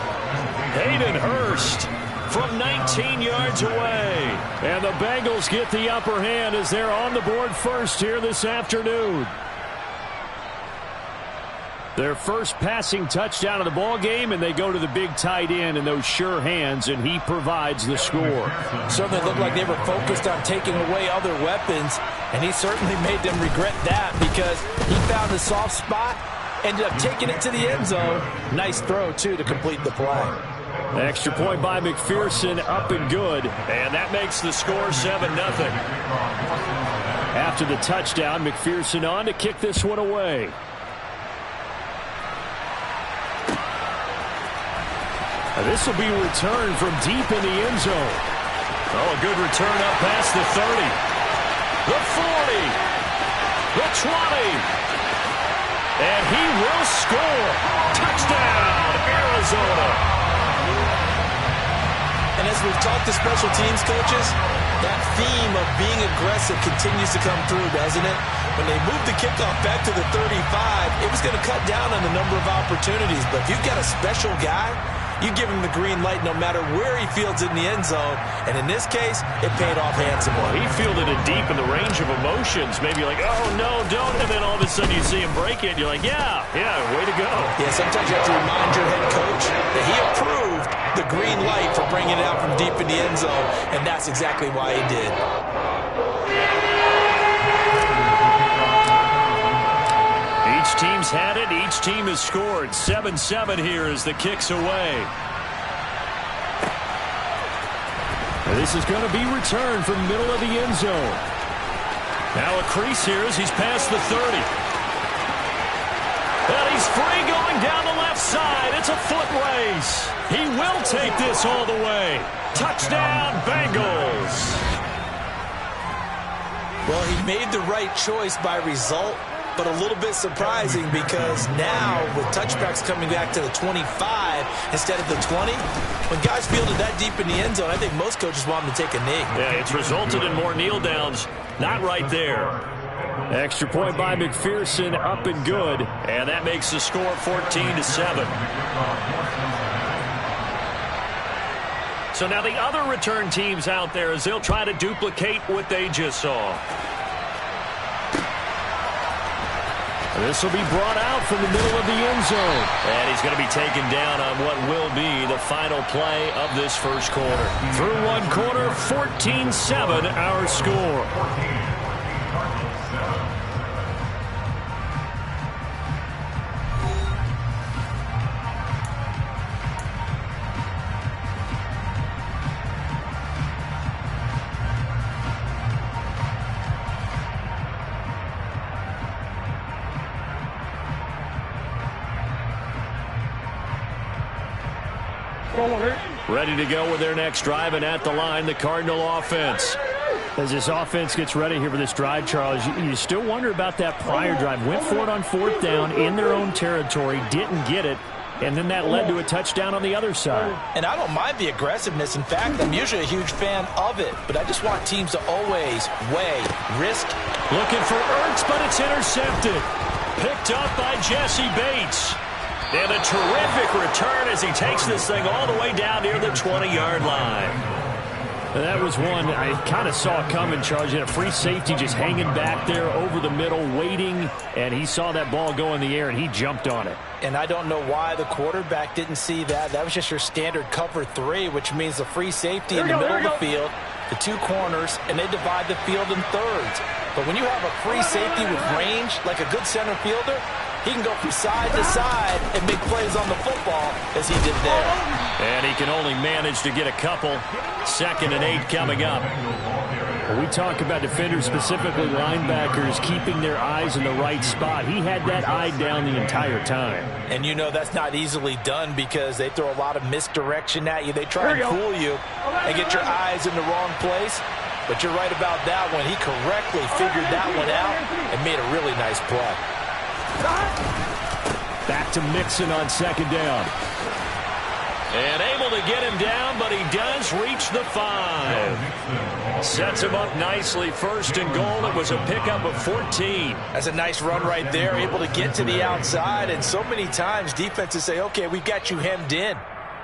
Hayden Hurst from 19 yards away. And the Bengals get the upper hand as they're on the board first here this afternoon. Their first passing touchdown of the ball game, and they go to the big tight end in those sure hands, and he provides the score. Certainly looked like they were focused on taking away other weapons, and he certainly made them regret that because he found the soft spot, ended up taking it to the end zone. Nice throw, too, to complete the play. Extra point by McPherson, up and good. And that makes the score 7-0. After the touchdown, McPherson on to kick this one away. This will be returned from deep in the end zone. Oh, a good return up past the 30. The 40. The 20. And he will score. Touchdown, Arizona. And as we've talked to special teams coaches, that theme of being aggressive continues to come through, doesn't it? When they moved the kickoff back to the 35, it was going to cut down on the number of opportunities. But if you've got a special guy, you give him the green light no matter where he fields it in the end zone. And in this case, it paid off handsomely. He fielded it deep in the range of emotions. Maybe like, oh, no, don't. And then all of a sudden you see him break it. And you're like, yeah, way to go. Yeah, sometimes you have to remind your head coach that he approved the green light for bringing it out from deep in the end zone. And that's exactly why he did. Each team's had it. Each team has scored. 7-7 here as the kick's away. This is going to be returned from middle of the end zone. Now a crease here as he's past the 30. And he's free going down the left side. It's a foot race. He will take this all the way. Touchdown, Bengals. Well, he made the right choice by result, but a little bit surprising because now with touchbacks coming back to the 25 instead of the 20, when guys fielded that deep in the end zone, I think most coaches want them to take a knee. Yeah, it's resulted in more kneel downs. Not right there. Extra point by McPherson, up and good. And that makes the score 14-7. So now the other return teams out there as they'll try to duplicate what they just saw. This will be brought out from the middle of the end zone. And he's going to be taken down on what will be the final play of this first quarter. Through one quarter, 14-7 our score. Ready to go with their next drive, and at the line, the Cardinal offense. As this offense gets ready here for this drive, Charles, you still wonder about that prior drive. Went for it on 4th down in their own territory, didn't get it, and then that led to a touchdown on the other side. And I don't mind the aggressiveness. In fact, I'm usually a huge fan of it, but I just want teams to always weigh risk. Looking for Ertz, but it's intercepted. Picked up by Jesse Bates. And a terrific return as he takes this thing all the way down near the 20-yard line. That was one I kind of saw coming, Charles. You had a free safety just hanging back there over the middle, waiting, and he saw that ball go in the air, and he jumped on it. And I don't know why the quarterback didn't see that. That was just your standard cover 3, which means the free safety in the middle of the field, the 2 corners, and they divide the field in thirds. But when you have a free safety with range, like a good center fielder, he can go from side to side and make plays on the football as he did there. And he can only manage to get a couple. 2nd and 8 coming up. When we talk about defenders, specifically linebackers, keeping their eyes in the right spot, he had that eye down the entire time. And you know that's not easily done because they throw a lot of misdirection at you. They try and fool you and get your eyes in the wrong place. But you're right about that one. He correctly figured that one out and made a really nice play. Back to Mixon on 2nd down. And able to get him down, but he does reach the 5. Sets him up nicely. 1st and goal. It was a pickup of 14. That's a nice run right there. Able to get to the outside. And so many times defenses say, okay, we've got you hemmed in.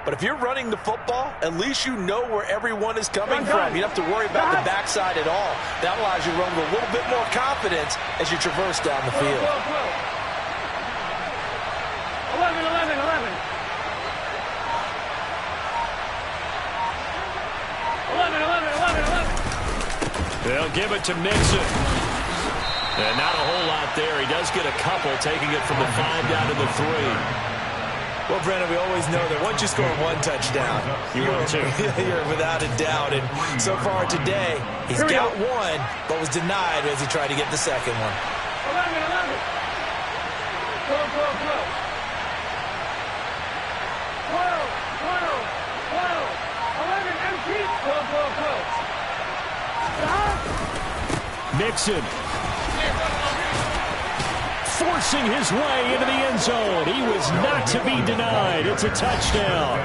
But if you're running the football, at least you know where everyone is coming from. You don't have to worry about the backside at all. That allows you to run with a little bit more confidence as you traverse down the field. 11. They'll give it to Mixon. And not a whole lot there. He does get a couple, taking it from the 5 down to the 3. Well, Brennan, we always know that once you score 1 touchdown, you're without a doubt. And so far today, he's got 1, but was denied as he tried to get the 2nd one. 11. Go. 12. 11, empty. Go. Mixon forcing his way into the end zone. He was not to be denied. It's a touchdown.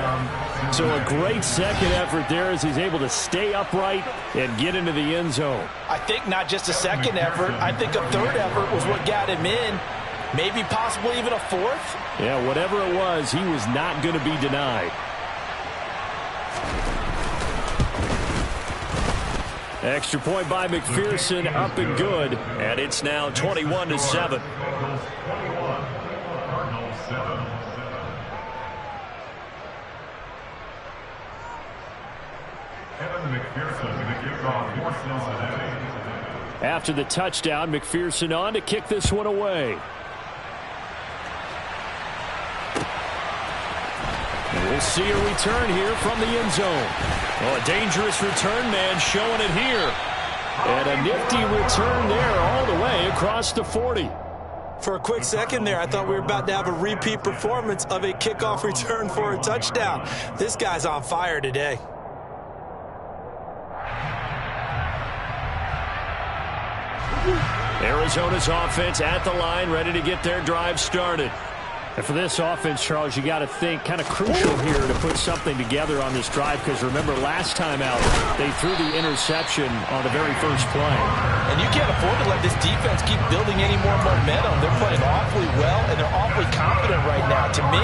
So a great 2nd effort there as he's able to stay upright and get into the end zone. I think not just a 2nd effort. I think a 3rd effort was what got him in. Maybe possibly even a 4th. Yeah, whatever it was, he was not going to be denied. Extra point by McPherson, up and good. And it's now 21-7. After the touchdown, McPherson on to kick this one away. And we'll see a return here from the end zone. Oh, a dangerous return man showing it here. And a nifty return there all the way across the 40. For a quick second there, I thought we were about to have a repeat performance of a kickoff return for a touchdown. This guy's on fire today. Arizona's offense at the line, ready to get their drive started. And for this offense, Charles, you got to think kind of crucial here to put something together on this drive, because remember last time out, they threw the interception on the very first play. And you can't afford to let this defense keep building any more momentum. They're playing awfully well, and they're awfully confident right now. To me,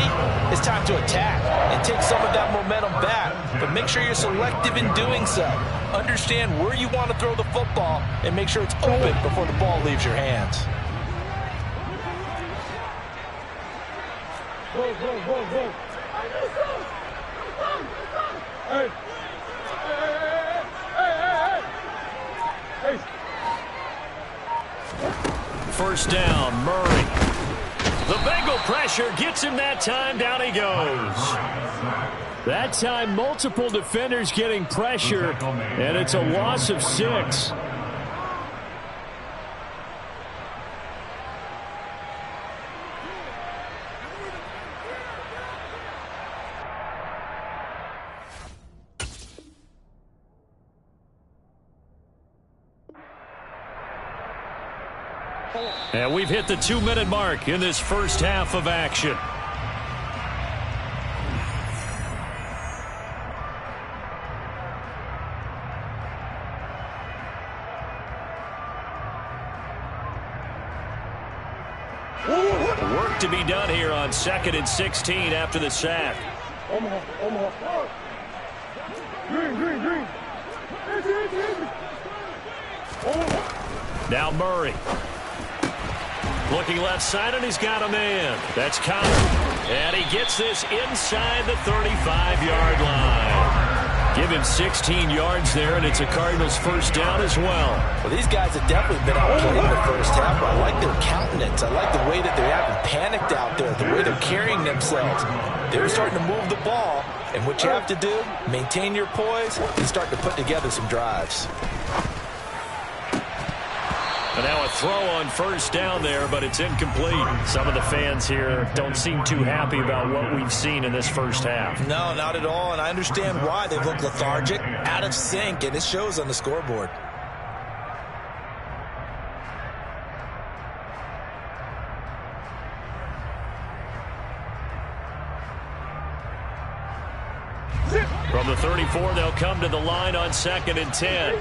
it's time to attack and take some of that momentum back, but make sure you're selective in doing so. Understand where you want to throw the football and make sure it's open before the ball leaves your hands. Go. Hey. First down, Murray. The Bengal pressure gets him that time. Down he goes. That time, multiple defenders getting pressure, and it's a loss of 6. And we've hit the 2-minute mark in this first half of action. Work to be done here on 2nd and 16 after the sack. Omaha. Green. Now Murray. Looking left side, and he's got a man. That's Connor. And he gets this inside the 35-yard line. Give him 16 yards there, and it's a Cardinals first down as well. Well, these guys have definitely been outplayed in the first half, but I like their countenance. I like the way that they haven't panicked out there, the way they're carrying themselves. They're starting to move the ball, and what you have to do, maintain your poise and start to put together some drives. And now a throw on first down there, but it's incomplete. Some of the fans here don't seem too happy about what we've seen in this first half. No, not at all, and I understand why. They look lethargic, out of sync, and it shows on the scoreboard. From the 34, they'll come to the line on 2nd and 10.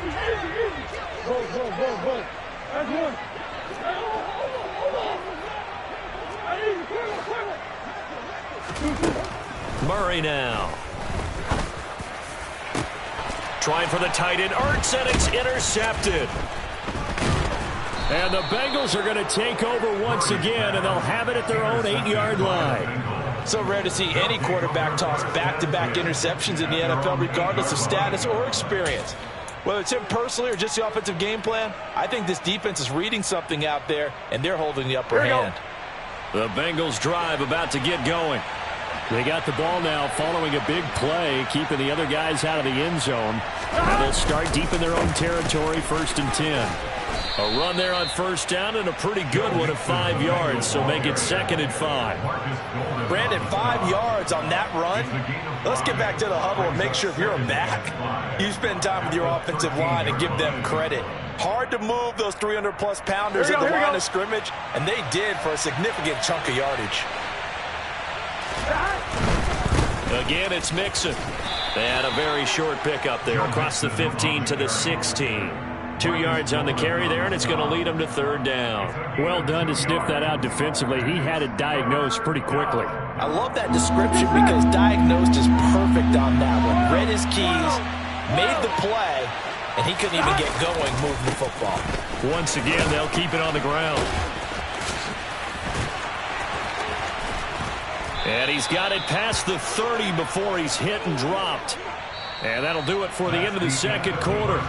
That's one. Murray now. Trying for the tight end, Ertz, and it's intercepted. And the Bengals are going to take over once again, and they'll have it at their own 8-yard line. So rare to see any quarterback toss back-to-back interceptions in the NFL, regardless of status or experience. Whether it's him personally or just the offensive game plan, I think this defense is reading something out there, and they're holding the upper hand. The Bengals drive about to get going. They got the ball now following a big play, keeping the other guys out of the end zone. And they'll start deep in their own territory, 1st and 10. A run there on first down, and a pretty good one of 5 yards, so make it 2nd and 5. Brandon, 5 yards on that run. Let's get back to the huddle and make sure if you're a back, you spend time with your offensive line and give them credit. Hard to move those 300-plus pounders at the line of scrimmage, and they did for a significant chunk of yardage. Again, it's Mixon. And a very short pickup there across the 15 to the 16. 2 yards on the carry there, and it's going to lead him to 3rd down. Well done to sniff that out defensively. He had it diagnosed pretty quickly. I love that description because diagnosed is perfect on that one. Read his keys, made the play, and he couldn't even get going moving the football. Once again, they'll keep it on the ground. And he's got it past the 30 before he's hit and dropped. And that'll do it for the end of the 2nd quarter.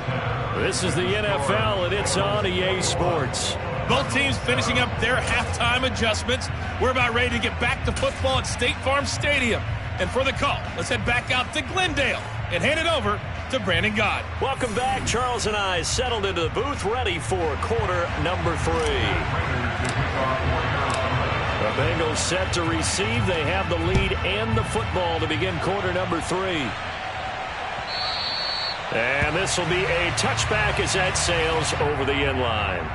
This is the NFL, and it's on EA Sports. Both teams finishing up their halftime adjustments. We're about ready to get back to football at State Farm Stadium. And for the call, let's head back out to Glendale and hand it over to Brandon God. Welcome back. Charles and I settled into the booth, ready for quarter number 3. The Bengals set to receive. They have the lead and the football to begin quarter number 3. And this will be a touchback as that sails over the end line.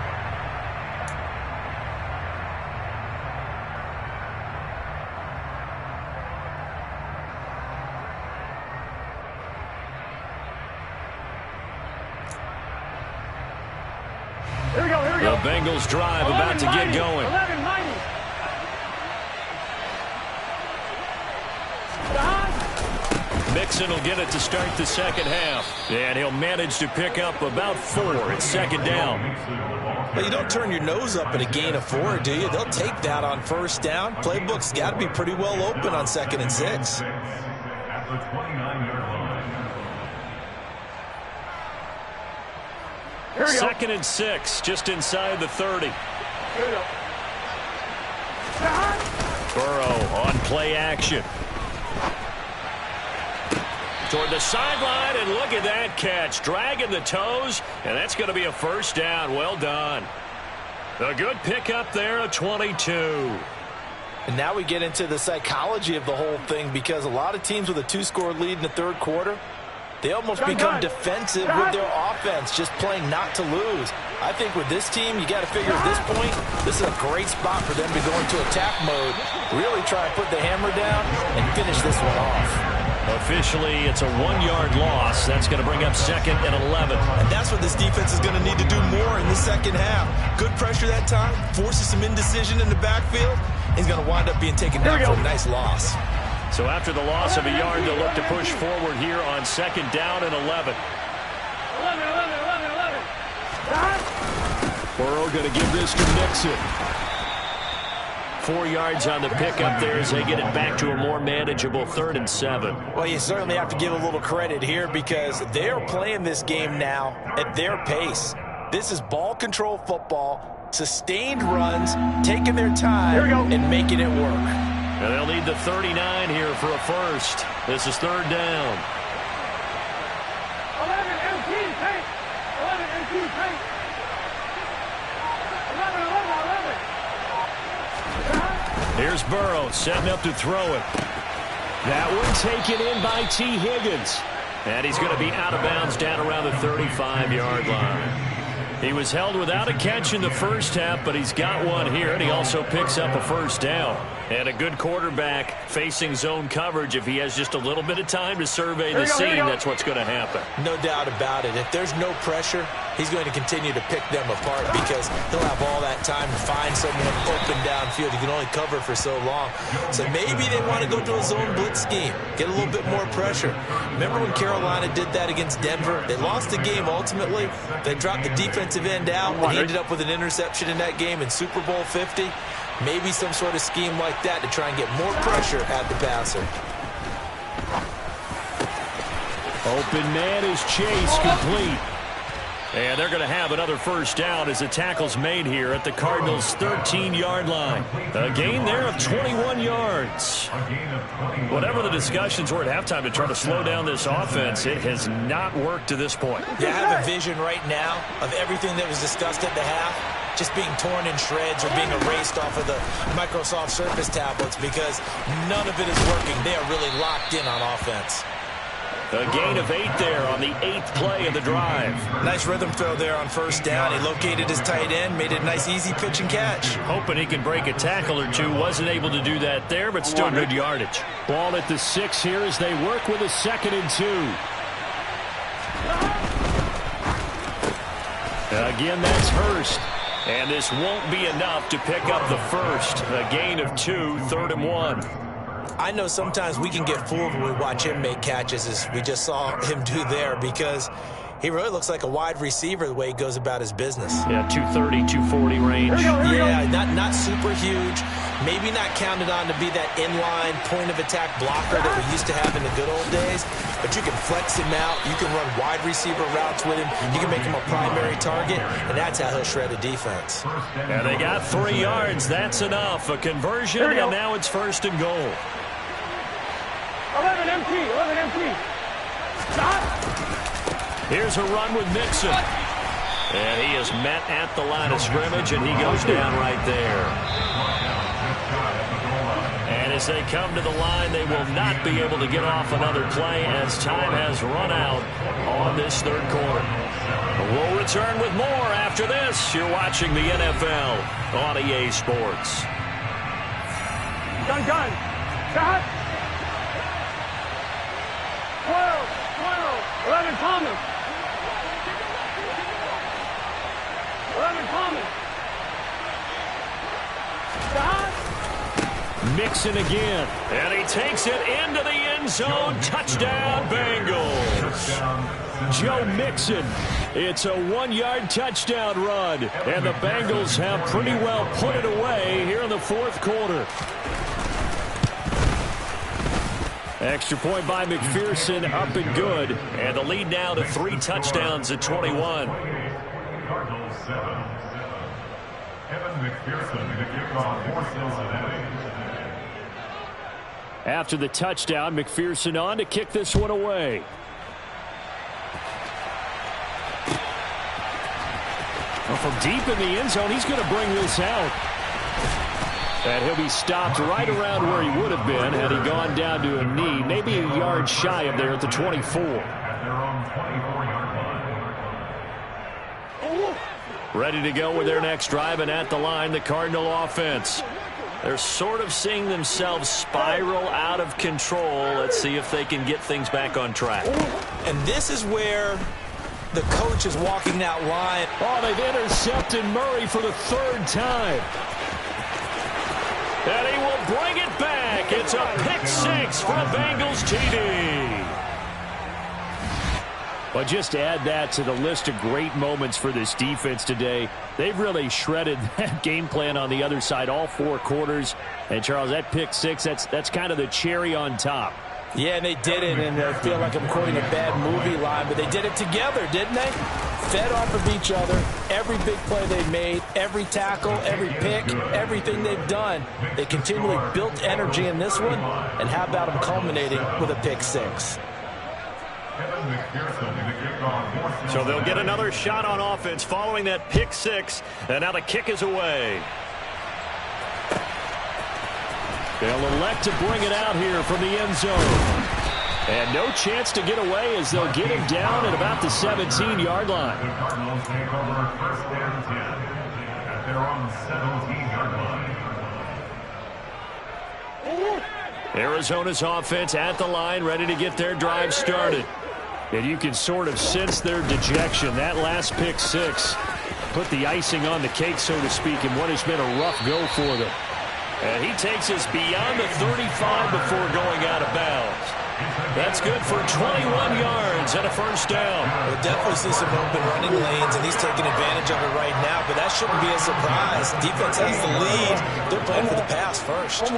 Here we go, here we go. The Bengals drive about to get going. 11-90. Mixon will get it to start the 2nd half. And he'll manage to pick up about 4. It's 2nd down. Well, you don't turn your nose up at a gain of 4, do you? They'll take that on first down. Playbook's got to be pretty well open on 2nd and 6. At the 29-yard line. Here we go. 2nd and 6, just inside the 30. Here we go. Burrow on play action. Toward the sideline, and look at that catch. Dragging the toes, and that's going to be a first down. Well done. A good pickup there, a 22. And now we get into the psychology of the whole thing, because a lot of teams with a 2-score lead in the 3rd quarter, they almost become defensive with their offense, just playing not to lose. I think with this team, you got to figure at this point, this is a great spot for them to go into attack mode, really try and put the hammer down and finish this one off. Officially, it's a 1-yard loss. That's going to bring up 2nd and 11. And that's what this defense is going to need to do more in the 2nd half. Good pressure that time, forces some indecision in the backfield. He's going to wind up being taken down for a nice loss. So after the loss of a yard, they'll look to push forward here on 2nd down and 11. Burrow going to give this to Mixon. 4 yards on the pickup there as they get it back to a more manageable 3rd and 7. Well, you certainly have to give a little credit here because they're playing this game now at their pace. This is ball control football, sustained runs, taking their time and making it work. And they'll need the 39 here for a first. This is 3rd down. 11 MT tank. 11 MT tank. 11, 11, 11. Here's Burrow setting up to throw it. That one taken in by T. Higgins. And he's going to be out of bounds down around the 35-yard line. He was held without a catch in the first half, but he's got one here, and he also picks up a first down. And a good quarterback facing zone coverage. If he has just a little bit of time to survey the scene, that's what's going to happen. No doubt about it. If there's no pressure, he's going to continue to pick them apart because he'll have all that time to find someone open downfield. He can only cover for so long. So maybe they want to go to a zone blitz scheme, get a little bit more pressure. Remember when Carolina did that against Denver? They lost the game ultimately. They dropped the defensive end out, and he ended up with an interception in that game in Super Bowl 50. Maybe some sort of scheme like that to try and get more pressure at the passer. Open man is Chase, complete. And they're going to have another first down as the tackle's made here at the Cardinals' 13-yard line. A gain there of 21 yards. Whatever the discussions were at halftime to try to slow down this offense, it has not worked to this point. Yeah, I have a vision right now of everything that was discussed at the half just being torn in shreds or being erased off of the Microsoft Surface tablets because none of it is working. They are really locked in on offense. A gain of 8 there on the 8th play of the drive. Nice rhythm throw there on first down. He located his tight end, made it a nice easy pitch and catch. Hoping he can break a tackle or two. Wasn't able to do that there, but still good yardage. Ball at the 6 here as they work with a 2nd and 2. Again, that's Hurst. And this won't be enough to pick up the first. A gain of 2, 3rd and 1. I know sometimes we can get fooled when we watch him make catches, as we just saw him do there, because he really looks like a wide receiver the way he goes about his business. Yeah, 230, 240 range. Yeah, not super huge. Maybe not counted on to be that inline point-of-attack blocker that we used to have in the good old days. But you can flex him out. You can run wide receiver routes with him. You can make him a primary target, and that's how he'll shred a defense. And they got 3 yards. That's enough. A conversion, and now it's 1st and goal. 11 MT, 11 MT. Stop. Here's a run with Mixon. And he is met at the line of scrimmage, and he goes down right there. And as they come to the line, they will not be able to get off another play as time has run out on this 3rd quarter. We'll return with more after this. You're watching the NFL on EA Sports. Gun. Shot. 12, 11 Thomas. 11 Thomas. Shot. Mixon again. And he takes it into the end zone. Touchdown, Bengals. Joe Mixon. It's a 1-yard touchdown run. And the Bengals have pretty well put it away here in the 4th quarter. Extra point by McPherson, up and good. And the lead now to 3 touchdowns at 21. Cardinals 7-7. Evan McPherson to kick off for Cincinnati. After the touchdown, McPherson on to kick this one away. Well, from deep in the end zone, he's going to bring this out. And he'll be stopped right around where he would have been had he gone down to a knee, maybe a yard shy of there at the 24. At their own 24-yard line. Ready to go with their next drive, and at the line, the Cardinal offense. They're sort of seeing themselves spiral out of control. Let's see if they can get things back on track. And this is where the coach is walking that line. Oh, they've intercepted Murray for the 3rd time. And he will bring it back. It's a pick 6 for a Bengals TD. Well, just add that to the list of great moments for this defense today. They've really shredded that game plan on the other side all 4 quarters. And, Charles, that pick 6, that's kind of the cherry on top. Yeah, and they did it, and I feel like I'm quoting a bad movie line, but they did it together, didn't they? Fed off of each other, every big play they made, every tackle, every pick, everything they've done. They continually built energy in this one, and how about them culminating with a pick 6? So they'll get another shot on offense following that pick 6, and now the kick is away. They'll elect to bring it out here from the end zone. And no chance to get away as they'll get him down at about the 17-yard line. The Cardinals take over first and 10 at their own 17-yard line. Arizona's offense at the line, ready to get their drive started. And you can sort of sense their dejection. That last pick 6 put the icing on the cake, so to speak, in what has been a rough go for them. And he takes us beyond the 35 before going out of bounds. That's good for 21 yards and a first down. We'll definitely see some open running lanes, and he's taking advantage of it right now, but that shouldn't be a surprise. Defense has the lead. They're playing for the pass first.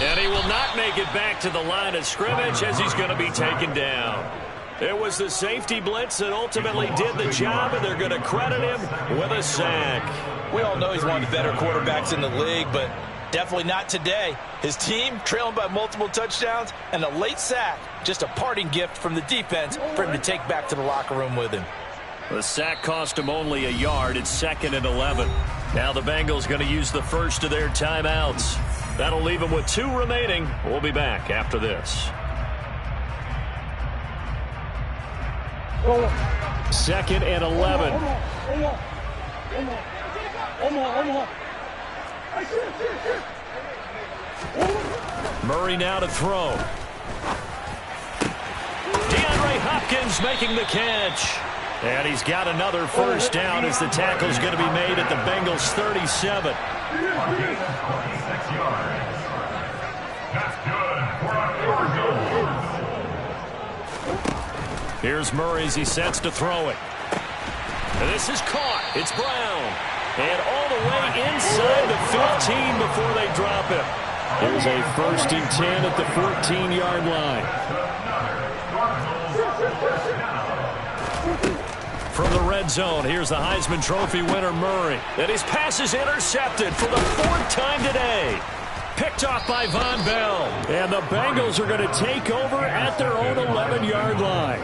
And he will not make it back to the line of scrimmage as he's going to be taken down. It was the safety blitz that ultimately did the job, and they're going to credit him with a sack. We all know he's one of the better quarterbacks in the league, but definitely not today. His team trailing by multiple touchdowns and a late sack. Just a parting gift from the defense for him to take back to the locker room with him. The sack cost him only a yard. It's 2nd and 11. Now the Bengals going to use the first of their timeouts. That'll leave them with 2 remaining. We'll be back after this. 2nd and 11. Murray now to throw. DeAndre Hopkins making the catch. And he's got another first down as the tackle's going to be made at the Bengals 37. 26 yards. That's good for a 4 goal. Here's Murray as he sets to throw it. And this is caught. It's Brown. And all the way inside the 15 before they drop him. Here's a 1st and 10 at the 14-yard line. From the red zone, here's the Heisman Trophy winner, Murray. And his pass is intercepted for the 4th time today. Picked off by Von Bell. And the Bengals are going to take over at their own 11-yard line.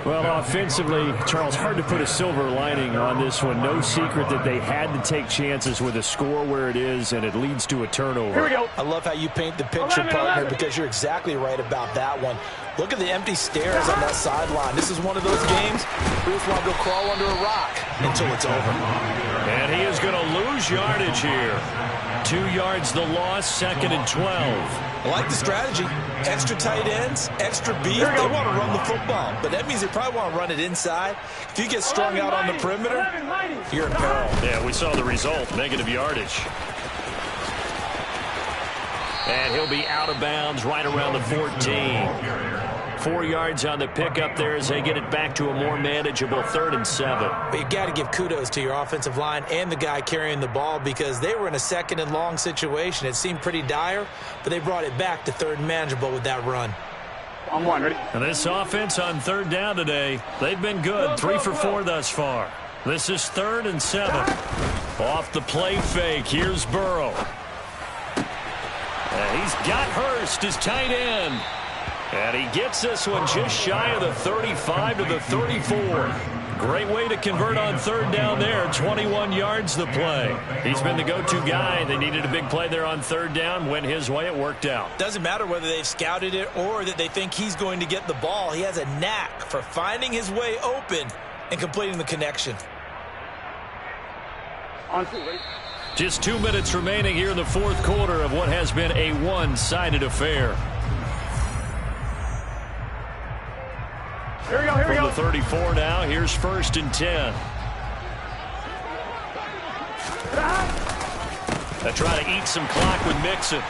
Well, offensively, Charles, hard to put a silver lining on this one. No secret that they had to take chances with a score where it is, and it leads to a turnover. Here we go. I love how you paint the picture, partner, because you're exactly right about that one. Look at the empty stares on that sideline. This is one of those games where you just want to go crawl under a rock until it's over. And he is going to lose yardage here. 2 yards the loss, 2nd and 12. I like the strategy. Extra tight ends, extra beef. They want to run the football, but that means they probably want to run it inside. If you get strung out on the perimeter, you're in peril. Yeah, we saw the result, negative yardage. And he'll be out of bounds right around the 14. 4 yards on the pickup there as they get it back to a more manageable 3rd and 7. But you got to give kudos to your offensive line and the guy carrying the ball because they were in a 2nd and long situation. It seemed pretty dire, but they brought it back to 3rd and manageable with that run. On 1, ready? And this offense on 3rd down today, they've been good. 3 for 4 thus far. This is 3rd and 7. Off the play fake, here's Burrow. And he's got Hurst, his tight end. And he gets this one just shy of the 35 to the 34. Great way to convert on 3rd down there. 21 yards the play. He's been the go-to guy. They needed a big play there on 3rd down. Went his way. It worked out. Doesn't matter whether they've scouted it or that they think he's going to get the ball. He has a knack for finding his way open and completing the connection. On 2, ready? Just 2 minutes remaining here in the 4th quarter of what has been a one-sided affair. Here we go, here we From go. the 34 now, here's 1st and 10. They try to eat some clock with Mixon.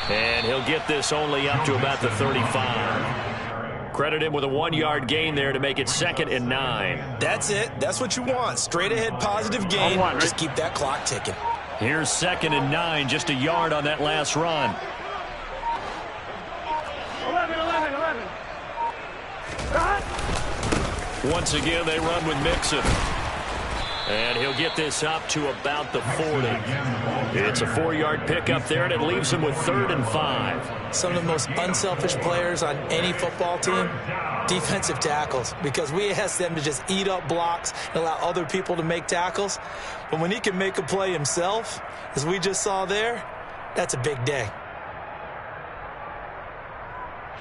And he'll get this only up to about the 35. Credit him with a 1-yard gain there to make it 2nd and 9. That's it. That's what you want. Straight ahead positive gain. Just keep that clock ticking. Here's 2nd and 9, just a yard on that last run. 11. Once again, they run with Mixon. And he'll get this up to about the 40. It's a 4-yard pickup there, and it leaves him with 3rd and 5. Some of the most unselfish players on any football team, defensive tackles, because we ask them to just eat up blocks and allow other people to make tackles. But when he can make a play himself, as we just saw there, that's a big day.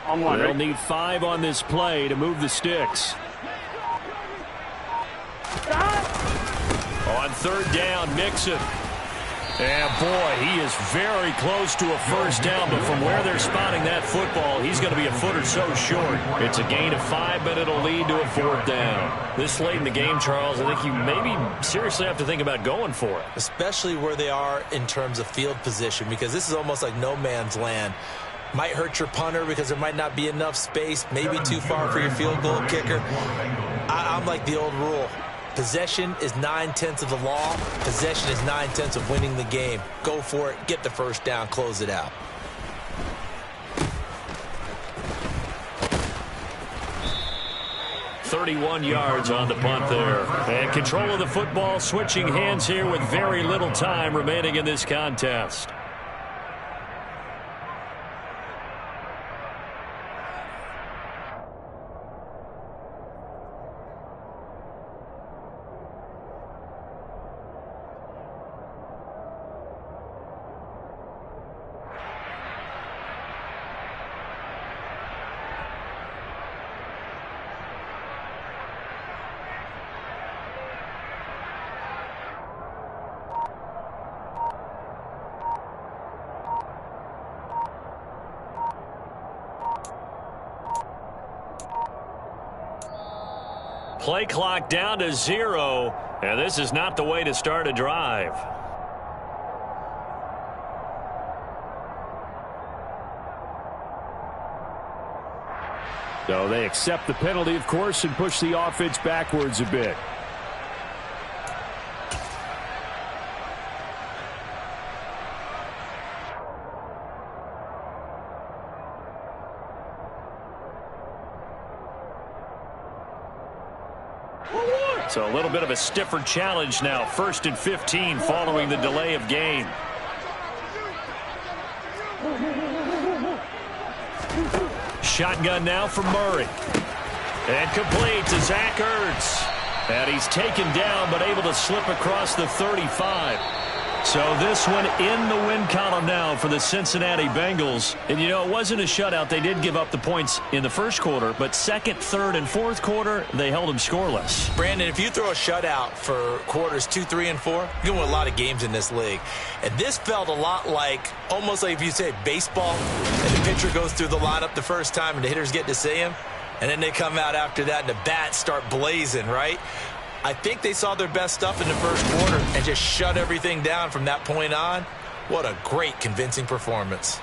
They'll need 5 on this play to move the sticks. On 3rd down, Mixon. And boy, he is very close to a first down, but from where they're spotting that football, he's going to be a foot or so short. It's a gain of 5, but it'll lead to a 4th down. This late in the game, Charles, I think you maybe seriously have to think about going for it. Especially where they are in terms of field position, because this is almost like no man's land. Might hurt your punter because there might not be enough space, maybe too far for your field goal kicker. I'm like the old rule. Possession is 9/10 of the law. Possession is 9/10 of winning the game. Go for it. Get the first down. Close it out. .31 yards on the punt there. And control of the football, switching hands here with very little time remaining in this contest. Play clock down to 0, and this is not the way to start a drive. So they accept the penalty, of course, and push the offense backwards a bit. So a little bit of a stiffer challenge now. 1st and 15 following the delay of game. Shotgun now for Murray. And complete to Zach Ertz. And he's taken down but able to slip across the 35. So this one in the win column now for the Cincinnati Bengals. And, you know, it wasn't a shutout. They did give up the points in the first quarter, but 2nd, 3rd, and 4th quarter, they held them scoreless. Brandon, if you throw a shutout for quarters 2, 3, and 4, you're going to win a lot of games in this league. And this felt a lot like, almost like if you say baseball, and the pitcher goes through the lineup the first time and the hitters get to see him, and then they come out after that and the bats start blazing, right? I think they saw their best stuff in the first quarter and just shut everything down from that point on. What a great, convincing performance.